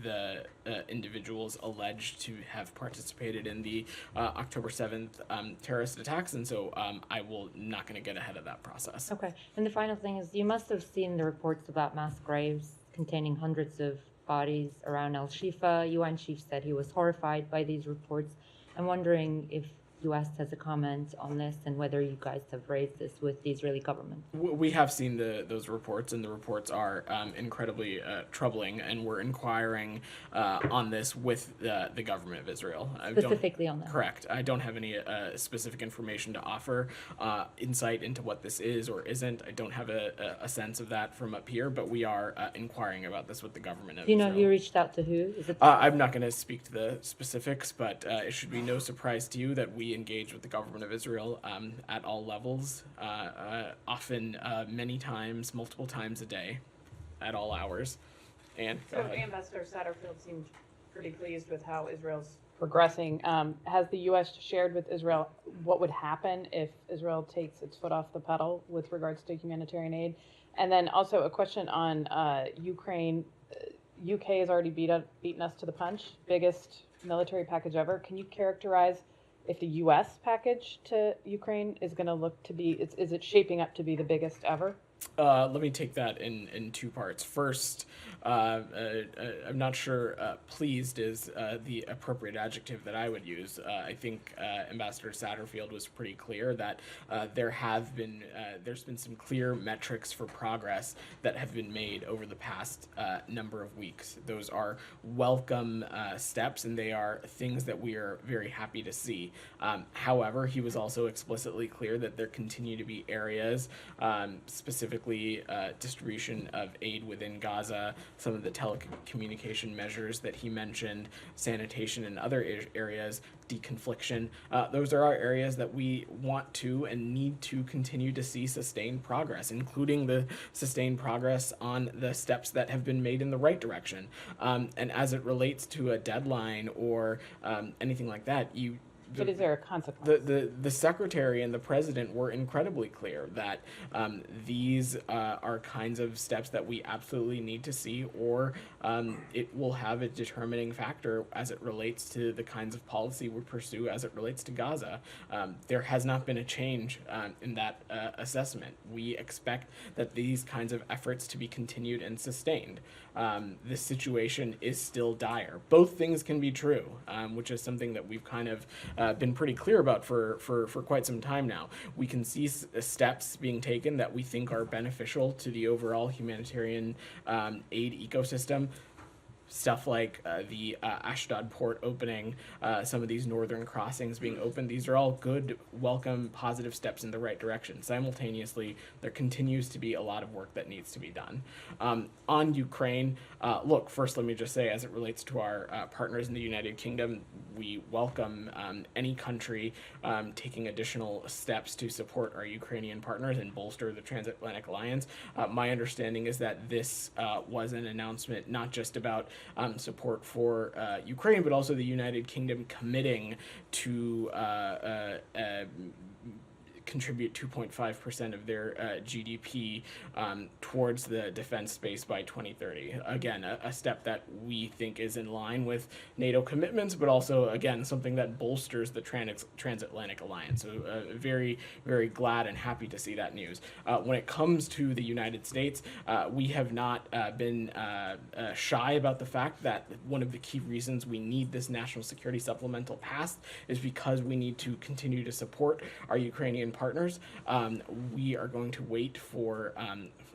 the individuals alleged to have participated in the October 7th terrorist attacks, and so I will not going to get ahead of that process. Okay, and the final thing is, you must have seen the reports about mass graves containing hundreds of bodies around Al-Shifa. UN chief said he was horrified by these reports. I'm wondering if U.S. has a comment on this and whether you guys have raised this with the Israeli government. We have seen those reports, and the reports are incredibly troubling, and we're inquiring on this with the government of Israel. Specifically on that. Correct. I don't have any specific information to offer, insight into what this is or isn't. I don't have a sense of that from up here, but we are inquiring about this with the government of Do you know Israel. if you reached out to who? Is it I'm not going to speak to the specifics, but it should be no surprise to you that we engage with the government of Israel at all levels, often many times, multiple times a day, at all hours. And go So ahead. Ambassador Satterfield seemed pretty pleased with how Israel's progressing. Has the U.S. shared with Israel what would happen if Israel takes its foot off the pedal with regards to humanitarian aid? And then also a question on Ukraine. UK has already beaten us to the punch, biggest military package ever. Can you characterize if the U.S. package to Ukraine is going to look to be, is it shaping up to be the biggest ever? Let me take that in two parts. First, I'm not sure pleased is the appropriate adjective that I would use. I think Ambassador Satterfield was pretty clear that there's been some clear metrics for progress that have been made over the past number of weeks. Those are welcome steps, and they are things that we are very happy to see. However, he was also explicitly clear that there continue to be areas, specifically distribution of aid within Gaza, some of the telecommunication measures that he mentioned, sanitation in other areas, deconfliction. Those are our areas that we want to and need to continue to see sustained progress, including the sustained progress on the steps that have been made in the right direction. And as it relates to a deadline or anything like that, But is there a consequence? The secretary and the president were incredibly clear that these are kinds of steps that we absolutely need to see, or it will have a determining factor as it relates to the kinds of policy we pursue as it relates to Gaza. There has not been a change in that assessment. We expect that these kinds of efforts to be continued and sustained. This situation is still dire. Both things can be true, which is something that we've kind of been pretty clear about for quite some time now. We can see steps being taken that we think are beneficial to the overall humanitarian aid ecosystem. Stuff like the Ashdod port opening, some of these northern crossings being opened. These are all good, welcome, positive steps in the right direction. Simultaneously, there continues to be a lot of work that needs to be done. On Ukraine, look, first let me just say, as it relates to our partners in the United Kingdom, we welcome any country taking additional steps to support our Ukrainian partners and bolster the transatlantic alliance. My understanding is that this was an announcement not just about support for Ukraine, but also the United Kingdom committing to contribute 2.5% of their GDP towards the defense space by 2030. Again, a step that we think is in line with NATO commitments, but also, again, something that bolsters the transatlantic alliance. So very, very glad and happy to see that news. When it comes to the United States, we have not been shy about the fact that one of the key reasons we need this national security supplemental passed is because we need to continue to support our Ukrainian partners. We are going to wait for,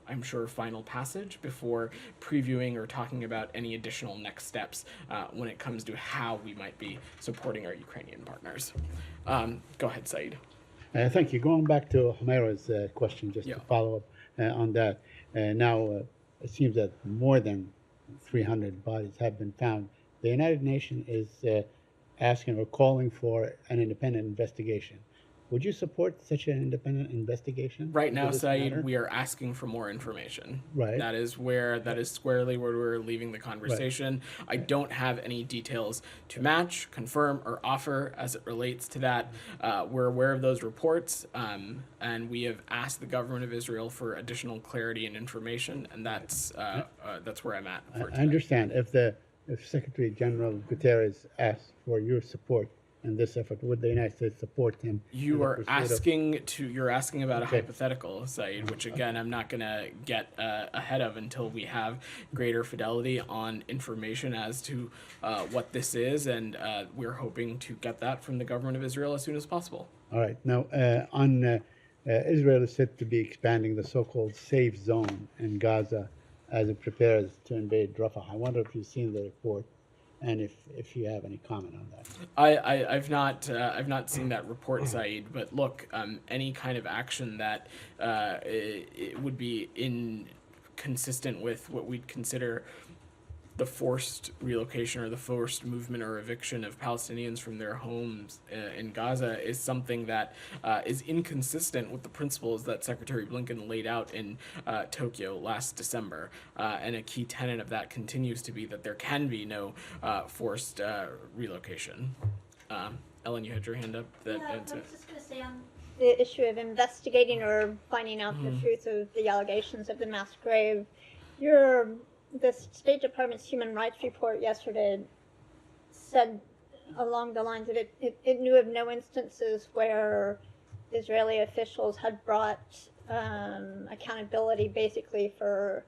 I'm sure, final passage before previewing or talking about any additional next steps when it comes to how we might be supporting our Ukrainian partners. Go ahead, Saeed. Thank you. Going back to Humaira's question, just to follow up on that. Now, it seems that more than 300 bodies have been found. The United Nations is asking or calling for an independent investigation. Would you support such an independent investigation? Right now, Saeed, we are asking for more information. Right. That is squarely where we're leaving the conversation. Right. I don't have any details to match, confirm, or offer as it relates to that. We're aware of those reports, and we have asked the government of Israel for additional clarity and information, and that's where I'm at. I understand. If Secretary General Guterres asks for your support in this effort? Would the United States support him? in You the are pursuit of- you're asking about a Okay. hypothetical, Saeed, which again, I'm not going to get ahead of until we have greater fidelity on information as to what this is, and we're hoping to get that from the government of Israel as soon as possible. All right. Now, Israel is said to be expanding the so-called safe zone in Gaza as it prepares to invade Rafah. I wonder if you've seen the report, and if you have any comment on that. I've not seen that report, Saeed. But look, any kind of action that it would be inconsistent with what we'd consider the forced relocation or the forced movement or eviction of Palestinians from their homes in Gaza is something that is inconsistent with the principles that Secretary Blinken laid out in Tokyo last December. And a key tenet of that continues to be that there can be no forced relocation. Ellen, you had your hand up. I was just going to say on the issue of investigating or finding out the truth of the allegations of the mass grave, the State Department's Human Rights report yesterday said along the lines of it knew of no instances where Israeli officials had brought accountability basically for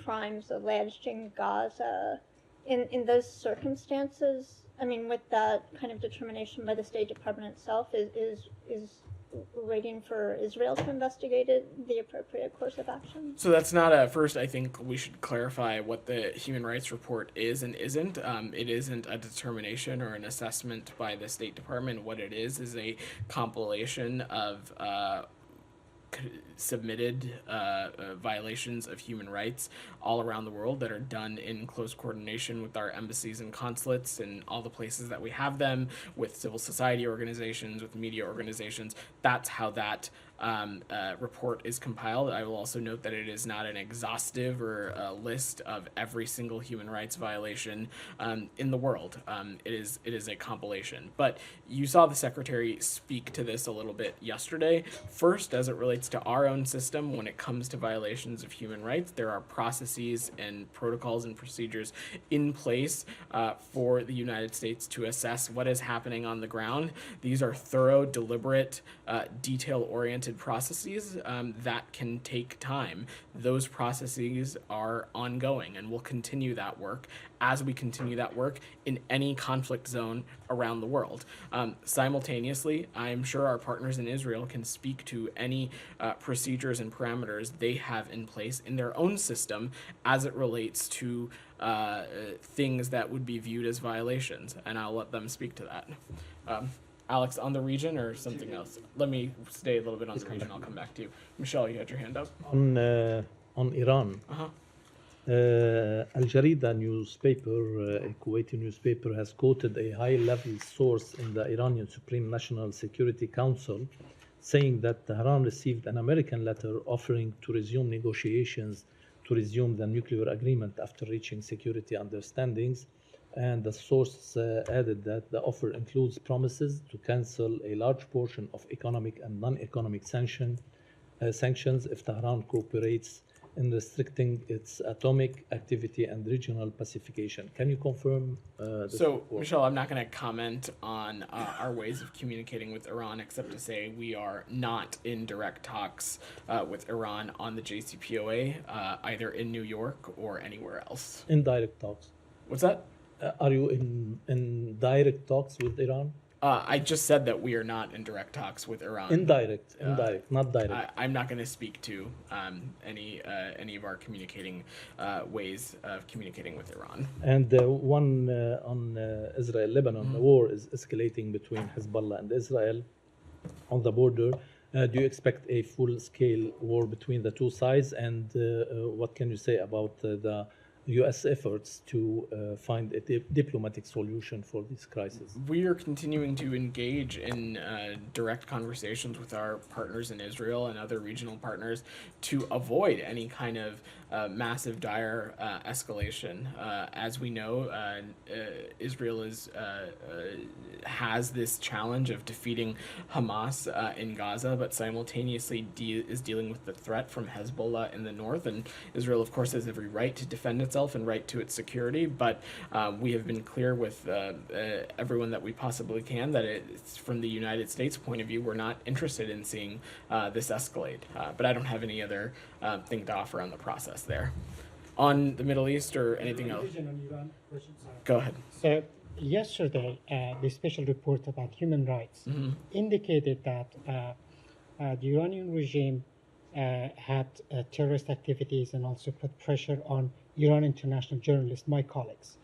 crimes alleged in Gaza. In those circumstances, I mean, with that kind of determination by the State Department itself, is waiting for Israel to investigate it the appropriate course of action? So that's not first, I think we should clarify what the Human Rights Report is and isn't. It isn't a determination or an assessment by the State Department. What it is a compilation of submitted violations of human rights all around the world that are done in close coordination with our embassies and consulates and all the places that we have them, with civil society organizations, with media organizations. That's how that report is compiled. I will also note that it is not an exhaustive or a list of every single human rights violation in the world. It is a compilation. But you saw the Secretary speak to this a little bit yesterday. First, as it relates to our own system, when it comes to violations of human rights, there are processes and protocols and procedures in place for the United States to assess what is happening on the ground. These are thorough, deliberate, detail-oriented processes that can take time. Those processes are ongoing, and we'll continue that work as we continue that work in any conflict zone around the world. Simultaneously, I'm sure our partners in Israel can speak to any procedures and parameters they have in place in their own system as it relates to things that would be viewed as violations, and I'll let them speak to that. Alex, on the region or something else? Let me stay a little bit on the region. I'll come back to you. Michelle, you had your hand up. On Iran. Al Jarida newspaper, a Kuwaiti newspaper, has quoted a high-level source in the Iranian Supreme National Security Council saying that Tehran received an American letter offering to resume negotiations to resume the nuclear agreement after reaching security understandings. And the source added that the offer includes promises to cancel a large portion of economic and non-economic sanctions if Tehran cooperates in restricting its atomic activity and regional pacification. Can you confirm this? So, Michelle, I'm not going to comment on our ways of communicating with Iran, except to say we are not in direct talks with Iran on the JCPOA, either in New York or anywhere else. Indirect talks. What's that? Are you in direct talks with Iran? I just said that we are not in direct talks with Iran. Indirect, not direct. I'm not going to speak to any of our communicating ways of communicating with Iran. And one on Israel-Lebanon, the war is escalating between Hezbollah and Israel on the border. Do you expect a full-scale war between the two sides? And what can you say about the U.S. efforts to find a diplomatic solution for this crisis? We are continuing to engage in direct conversations with our partners in Israel and other regional partners to avoid any kind of massive, dire escalation. As we know, Israel has this challenge of defeating Hamas in Gaza, but simultaneously is dealing with the threat from Hezbollah in the north. And Israel, of course, has every right to defend itself itself and right to its security. But we have been clear with everyone that we possibly can that it's from the United States point of view, we're not interested in seeing this escalate. But I don't have any other thing to offer on the process there. On the Middle East or anything else? Go ahead. So yesterday, the special report about human rights indicated that the Iranian regime had terrorist activities and also put pressure on Iran international journalists, my colleagues.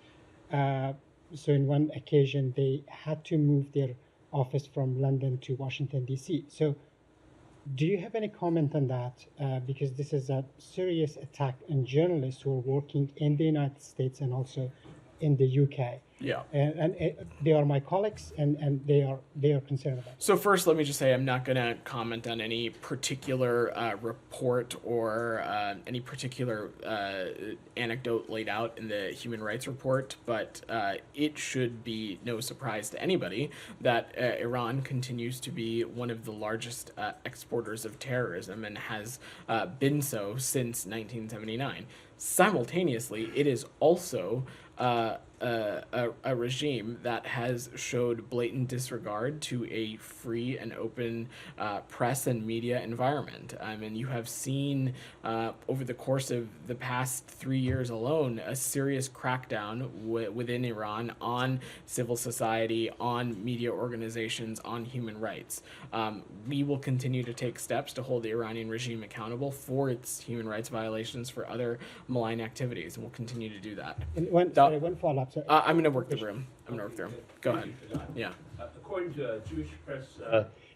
So in one occasion, they had to move their office from London to Washington, D.C. So do you have any comment on that? Because this is a serious attack on journalists who are working in the United States and also in the UK. Yeah. And they are my colleagues, and they are concerned about it. So first, let me just say I'm not going to comment on any particular report or any particular anecdote laid out in the human rights report, but it should be no surprise to anybody that Iran continues to be one of the largest exporters of terrorism and has been so since 1979. Simultaneously, it is also a regime that has showed blatant disregard to a free and open press and media environment. And you have seen over the course of the past 3 years alone a serious crackdown within Iran on civil society, on media organizations, on human rights. We will continue to take steps to hold the Iranian regime accountable for its human rights violations, for other malign activities, and we'll continue to do that. And one follow-up. I'm going to work the room. Go ahead. Yeah. According to Jewish press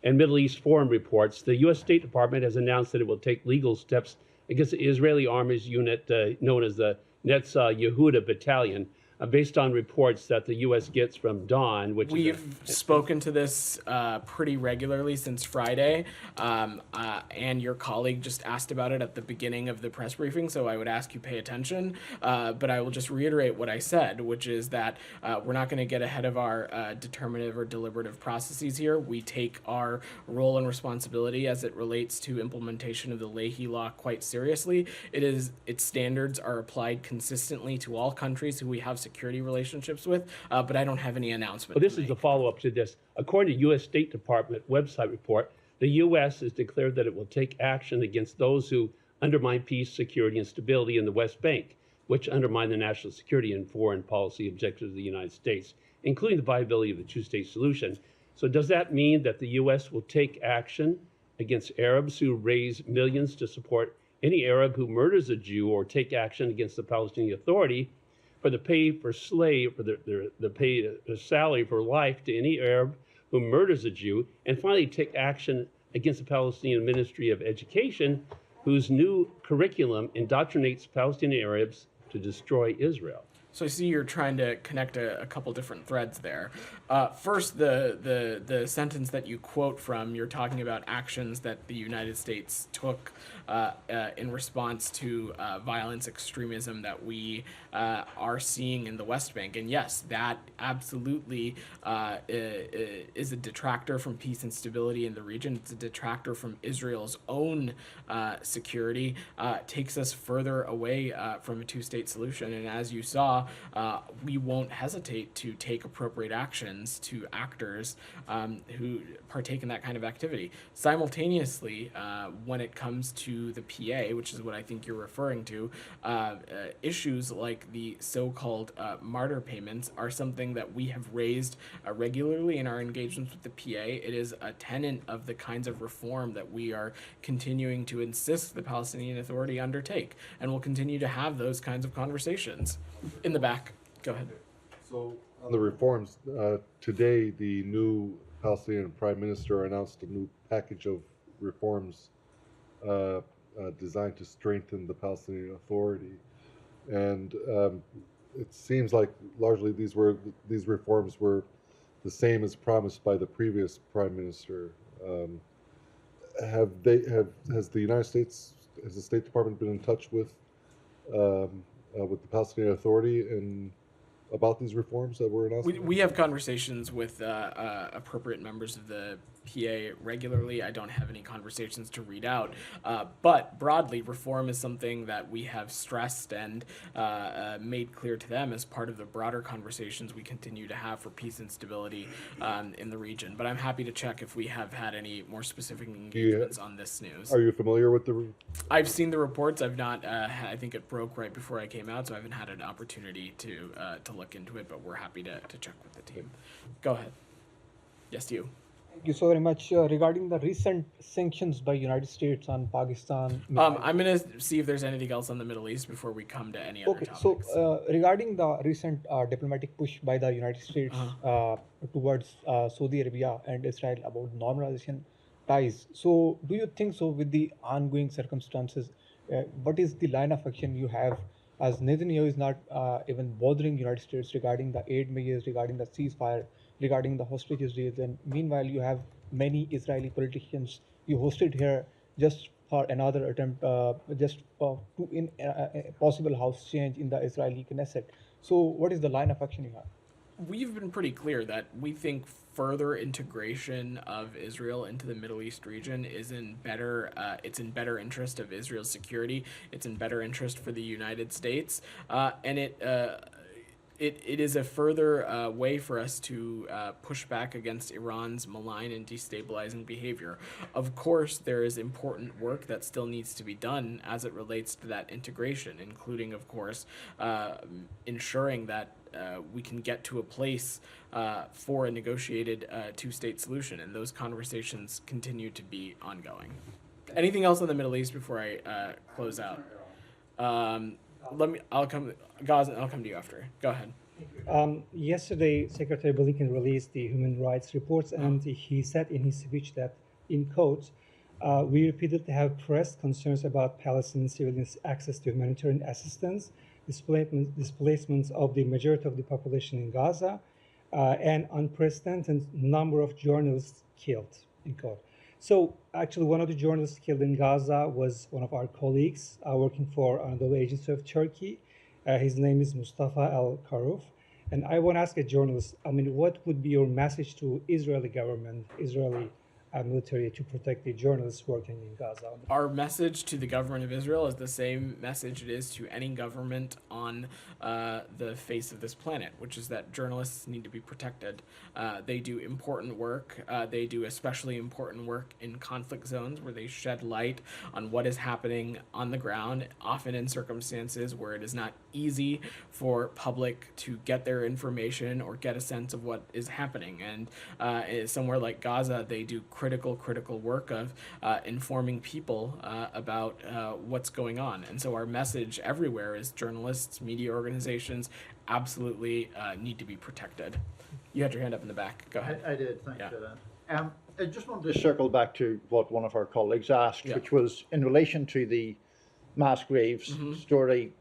and Middle East foreign reports, the U.S. State Department has announced that it will take legal steps against the Israeli Army's unit known as the Netzah Yehuda Battalion, based on reports that the U.S. gets from Dawn, which we've spoken to this pretty regularly since Friday, and your colleague just asked about it at the beginning of the press briefing, so I would ask you pay attention. But I will just reiterate what I said, which is that we're not going to get ahead of our determinative or deliberative processes here. We take our role and responsibility as it relates to implementation of the Leahy Law quite seriously. Its standards are applied consistently to all countries who we have security relationships with, but I don't have any announcement. Well, this is the follow-up to this. According to U.S. State Department website report, the U.S. has declared that it will take action against those who undermine peace, security, and stability in the West Bank, which undermine the national security and foreign policy objectives of the United States, including the viability of the two-state solution. So does that mean that the U.S. will take action against Arabs who raise millions to support any Arab who murders a Jew, or take action against the Palestinian Authority for the pay for slave, for the pay the salary for life to any Arab who murders a Jew, and finally take action against the Palestinian Ministry of Education, whose new curriculum indoctrinates Palestinian Arabs to destroy Israel? So I see you're trying to connect a couple different threads there. First, the sentence that you quote from, you're talking about actions that the United States took in response to violence, extremism that we are seeing in the West Bank. And yes, that absolutely is a detractor from peace and stability in the region. It's a detractor from Israel's own security. Takes us further away from a two-state solution. And as you saw, we won't hesitate to take appropriate actions to actors who partake in that kind of activity. Simultaneously, when it comes to the PA, which is what I think you're referring to, issues like the so-called martyr payments are something that we have raised regularly in our engagements with the PA. It is a tenet of the kinds of reform that we are continuing to insist the Palestinian Authority undertake, and we'll continue to have those kinds of conversations. In the back, go ahead. So on the reforms, today the new Palestinian Prime Minister announced a new package of reforms designed to strengthen the Palestinian Authority, and it seems like largely these reforms were the same as promised by the previous Prime Minister. Has the United States, has the State Department been in touch with the Palestinian Authority and about these reforms that we're announcing? We have conversations with appropriate members of the PA regularly. I don't have any conversations to read out, but broadly, reform is something that we have stressed and made clear to them as part of the broader conversations we continue to have for peace and stability in the region. But I'm happy to check if we have had any more specific engagements on this news. Are you familiar with the? I've seen the reports. I've not. I think it broke right before I came out, so I haven't had an opportunity to look into it. But we're happy to check with the team. Go ahead. Yes, you. Thank you so very much. Regarding the recent sanctions by United States on Pakistan. I'm going to see if there's anything else on the Middle East before we come to any other topics. So regarding the recent diplomatic push by the United States towards Saudi Arabia and Israel about normalization ties. So do you think so with the ongoing circumstances, what is the line of action you have as Netanyahu is not even bothering United States regarding the aid measures, regarding the ceasefire, regarding the hostages deals, and meanwhile you have many Israeli politicians you hosted here just for another attempt, just to in possible house change in the Israeli Knesset. So what is the line of action you have? We've been pretty clear that we think further integration of Israel into the Middle East region is in better, it's in better interest of Israel's security. It's in better interest for the United States, and it is a further way for us to push back against Iran's malign and destabilizing behavior. Of course, there is important work that still needs to be done as it relates to that integration, including, of course, ensuring that we can get to a place for a negotiated two-state solution, and those conversations continue to be ongoing. Anything else on the Middle East before I close out? I'll come to you after. Go ahead. Yesterday, Secretary Blinken released the human rights reports, and he said in his speech that, in quotes, we repeatedly have pressed concerns about Palestinian civilians' access to humanitarian assistance, displacements of the majority of the population in Gaza, and unprecedented number of journalists killed, in quote. So actually, one of the journalists killed in Gaza was one of our colleagues working for another agency of Turkey. His name is Mustafa Al-Karuf. And I want to ask a journalist, I mean, what would be your message to Israeli government, Israeli military to protect the journalists working in Gaza? Our message to the government of Israel is the same message it is to any government on the face of this planet, which is that journalists need to be protected. They do important work. They do especially important work in conflict zones where they shed light on what is happening on the ground, often in circumstances where it is not easy for public to get their information or get a sense of what is happening. And somewhere like Gaza, they do critical work of informing people about what's going on. And so our message everywhere is journalists, media organizations absolutely need to be protected. You had your hand up in the back. Go ahead. I did. Thanks for that. I just wanted to circle back to what one of our colleagues asked, which was in relation to the mass graves story.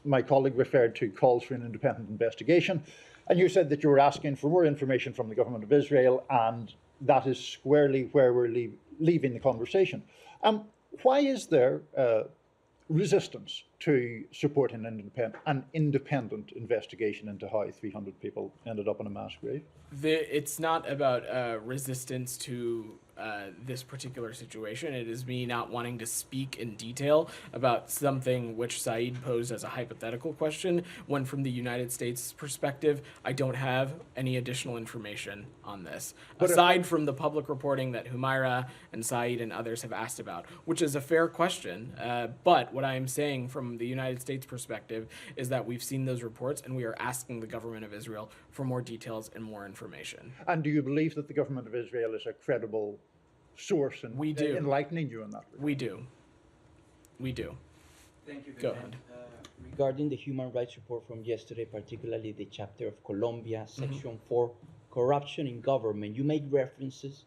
My colleague referred to calls for an independent investigation, and you said that you were asking for more information from the government of Israel, and that is squarely where we're leaving the conversation. Why is there resistance to supporting an independent investigation into how 300 people ended up in a mass grave? It's not about resistance to this particular situation. It is me not wanting to speak in detail about something which Saeed posed as a hypothetical question, when from the United States perspective, I don't have any additional information on this, aside from the public reporting that Humaira and Saeed and others have asked about, which is a fair question. But what I am saying from the United States perspective is that we've seen those reports and we are asking the government of Israel for more details and more information. And do you believe that the government of Israel is a credible source in enlightening you on that? We do. Thank you. Go ahead. Regarding the human rights report from yesterday, particularly the chapter of Colombia, section 4, corruption in government, you made references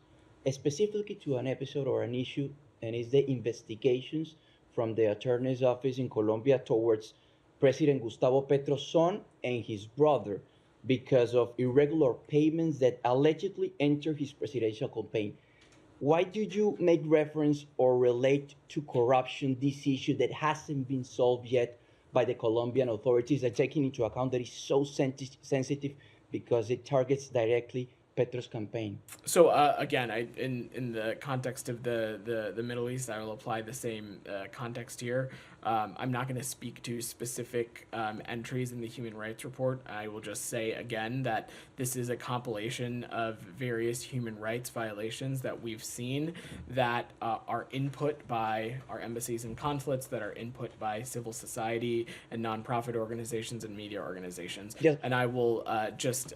specifically to an episode or an issue, and it's the investigations from the attorney's office in Colombia towards President Gustavo Petro's son and his brother because of irregular payments that allegedly entered his presidential campaign. Why did you make reference or relate to corruption, this issue that hasn't been solved yet by the Colombian authorities that taking into account that is so sensitive because it targets directly Petro's campaign? So again, in the context of the Middle East, I will apply the same context here. I'm not going to speak to specific entries in the Human Rights Report. I will just say again that this is a compilation of various human rights violations that we've seen that are input by our embassies and consulates, that are input by civil society and nonprofit organizations and media organizations. Yes. And I will just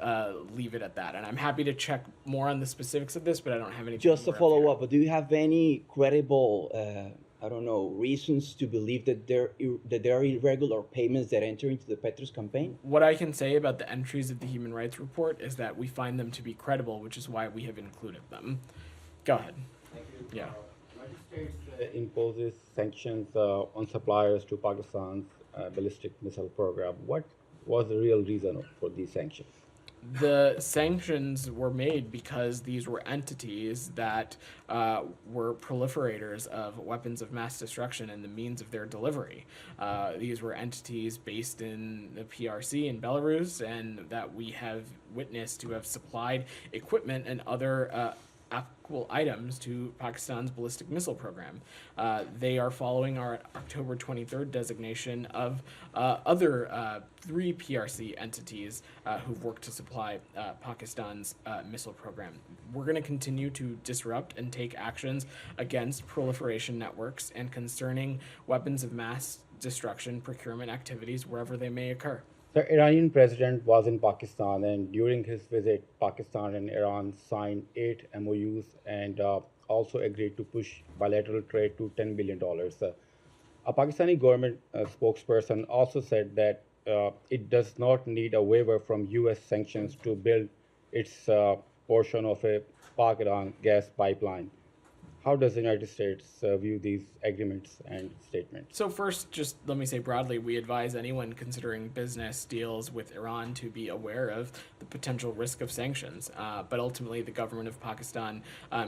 leave it at that. And I'm happy to check more on the specifics of this, but I don't have any. Just to follow up, do you have any credible, reasons to believe that there are irregular payments that enter into the Petro's campaign? What I can say about the entries of the Human Rights Report is that we find them to be credible, which is why we have included them. Go ahead. Thank you. Yeah. United States imposes sanctions on suppliers to Pakistan's ballistic missile program. What was the real reason for these sanctions? The sanctions were made because these were entities that were proliferators of weapons of mass destruction and the means of their delivery. These were entities based in the PRC in Belarus, and that we have witnessed to have supplied equipment and other applicable items to Pakistan's ballistic missile program. They are following our October 23rd designation of other 3 PRC entities who've worked to supply Pakistan's missile program. We're going to continue to disrupt and take actions against proliferation networks and concerning weapons of mass destruction procurement activities wherever they may occur. The Iranian president was in Pakistan, and during his visit, Pakistan and Iran signed 8 MOUs and also agreed to push bilateral trade to $10 billion. A Pakistani government spokesperson also said that it does not need a waiver from US sanctions to build its portion of a Pak-Iran gas pipeline. How does the United States view these agreements and statements? So first, just let me say broadly, we advise anyone considering business deals with Iran to be aware of the potential risk of sanctions. But ultimately, the government of Pakistan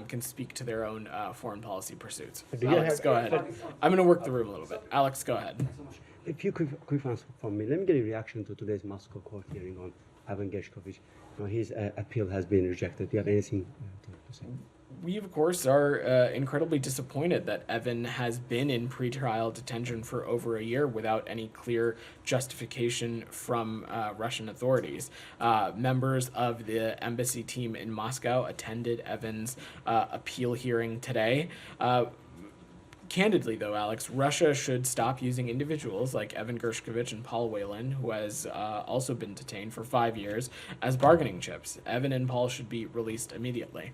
can speak to their own foreign policy pursuits. Alex, go ahead. I'm going to work the room a little bit. Alex, go ahead. If you could answer from me, let me get a reaction to today's Moscow court hearing on Evan Gershkovich. His appeal has been rejected. Do you have anything to say? We, of course, are incredibly disappointed that Evan has been in pretrial detention for over a year without any clear justification from Russian authorities. Members of the embassy team in Moscow attended Evan's appeal hearing today. Candidly, though, Alex, Russia should stop using individuals like Evan Gershkovich and Paul Whelan, who has also been detained for 5 years, as bargaining chips. Evan and Paul should be released immediately.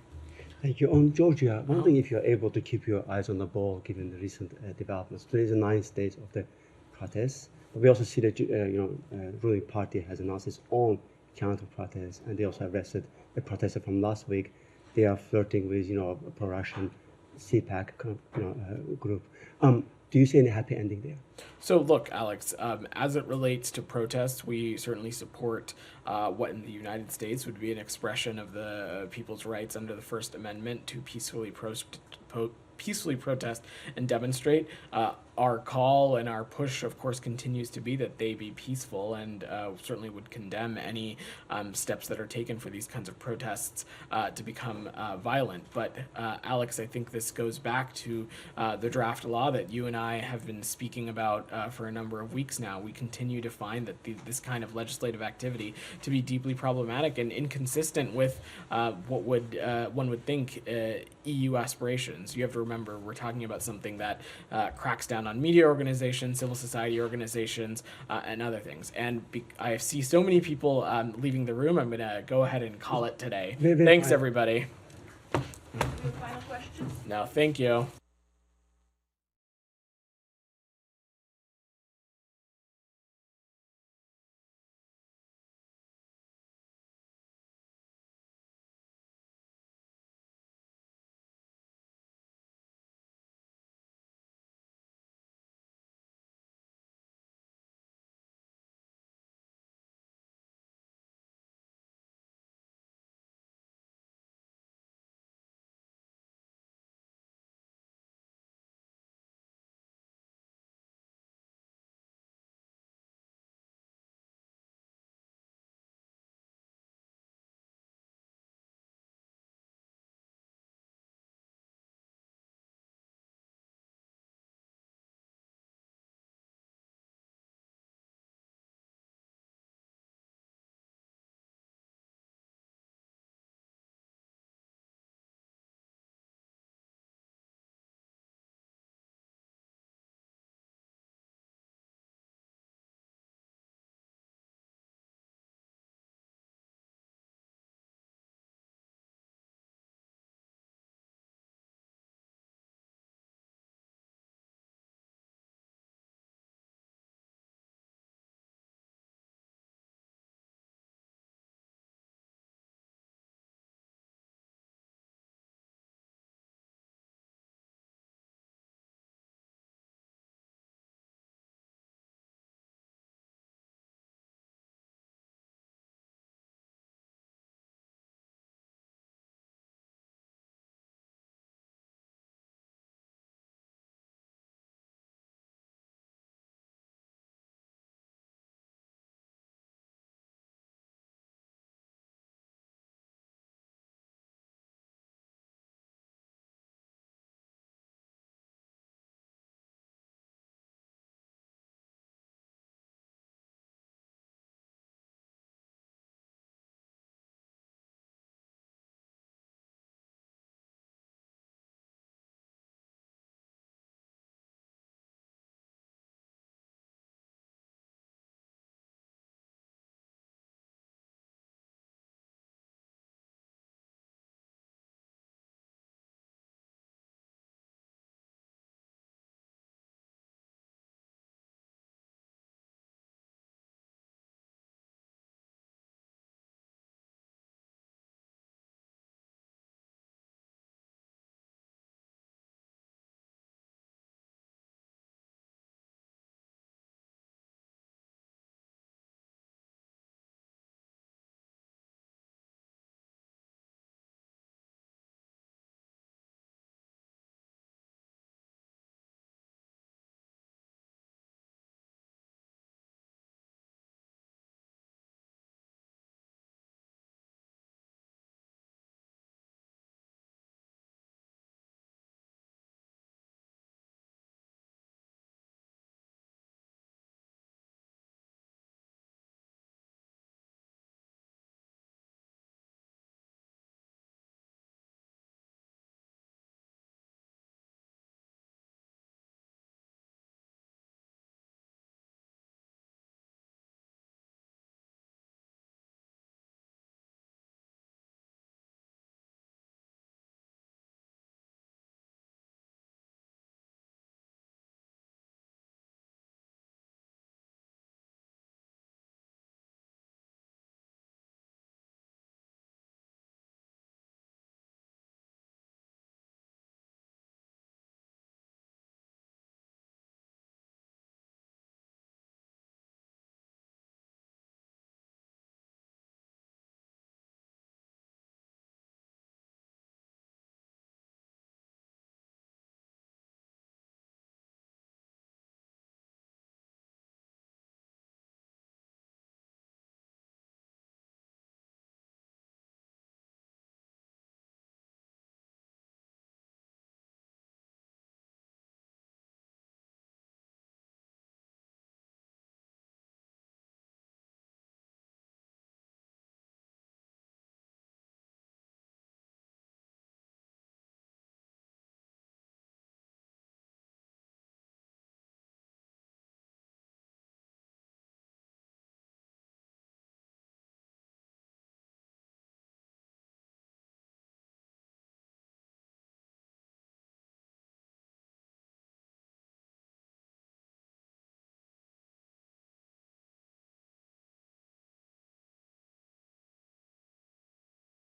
Thank you. On Georgia, I'm wondering if you're able to keep your eyes on the ball given the recent developments. Today is the 9th stage of the protests. But we also see that ruling party has announced its own counter-protests, and they also arrested a protester from last week. They are flirting with pro-Russian CPAC group. Do you see any happy ending there? So look, Alex, as it relates to protests, we certainly support what in the United States would be an expression of the people's rights under the First Amendment to peacefully protest and demonstrate. Our call and our push, of course, continues to be that they be peaceful, and certainly would condemn any steps that are taken for these kinds of protests to become violent. But Alex, I think this goes back to the draft law that you and I have been speaking about for a number of weeks now. We continue to find that this kind of legislative activity to be deeply problematic and inconsistent with what one would think EU aspirations. You have to remember, we're talking about something that cracks down on media organizations, civil society organizations, and other things. And I see so many people leaving the room, I'm going to go ahead and call it today. Thanks, everybody. Final question? No, thank you.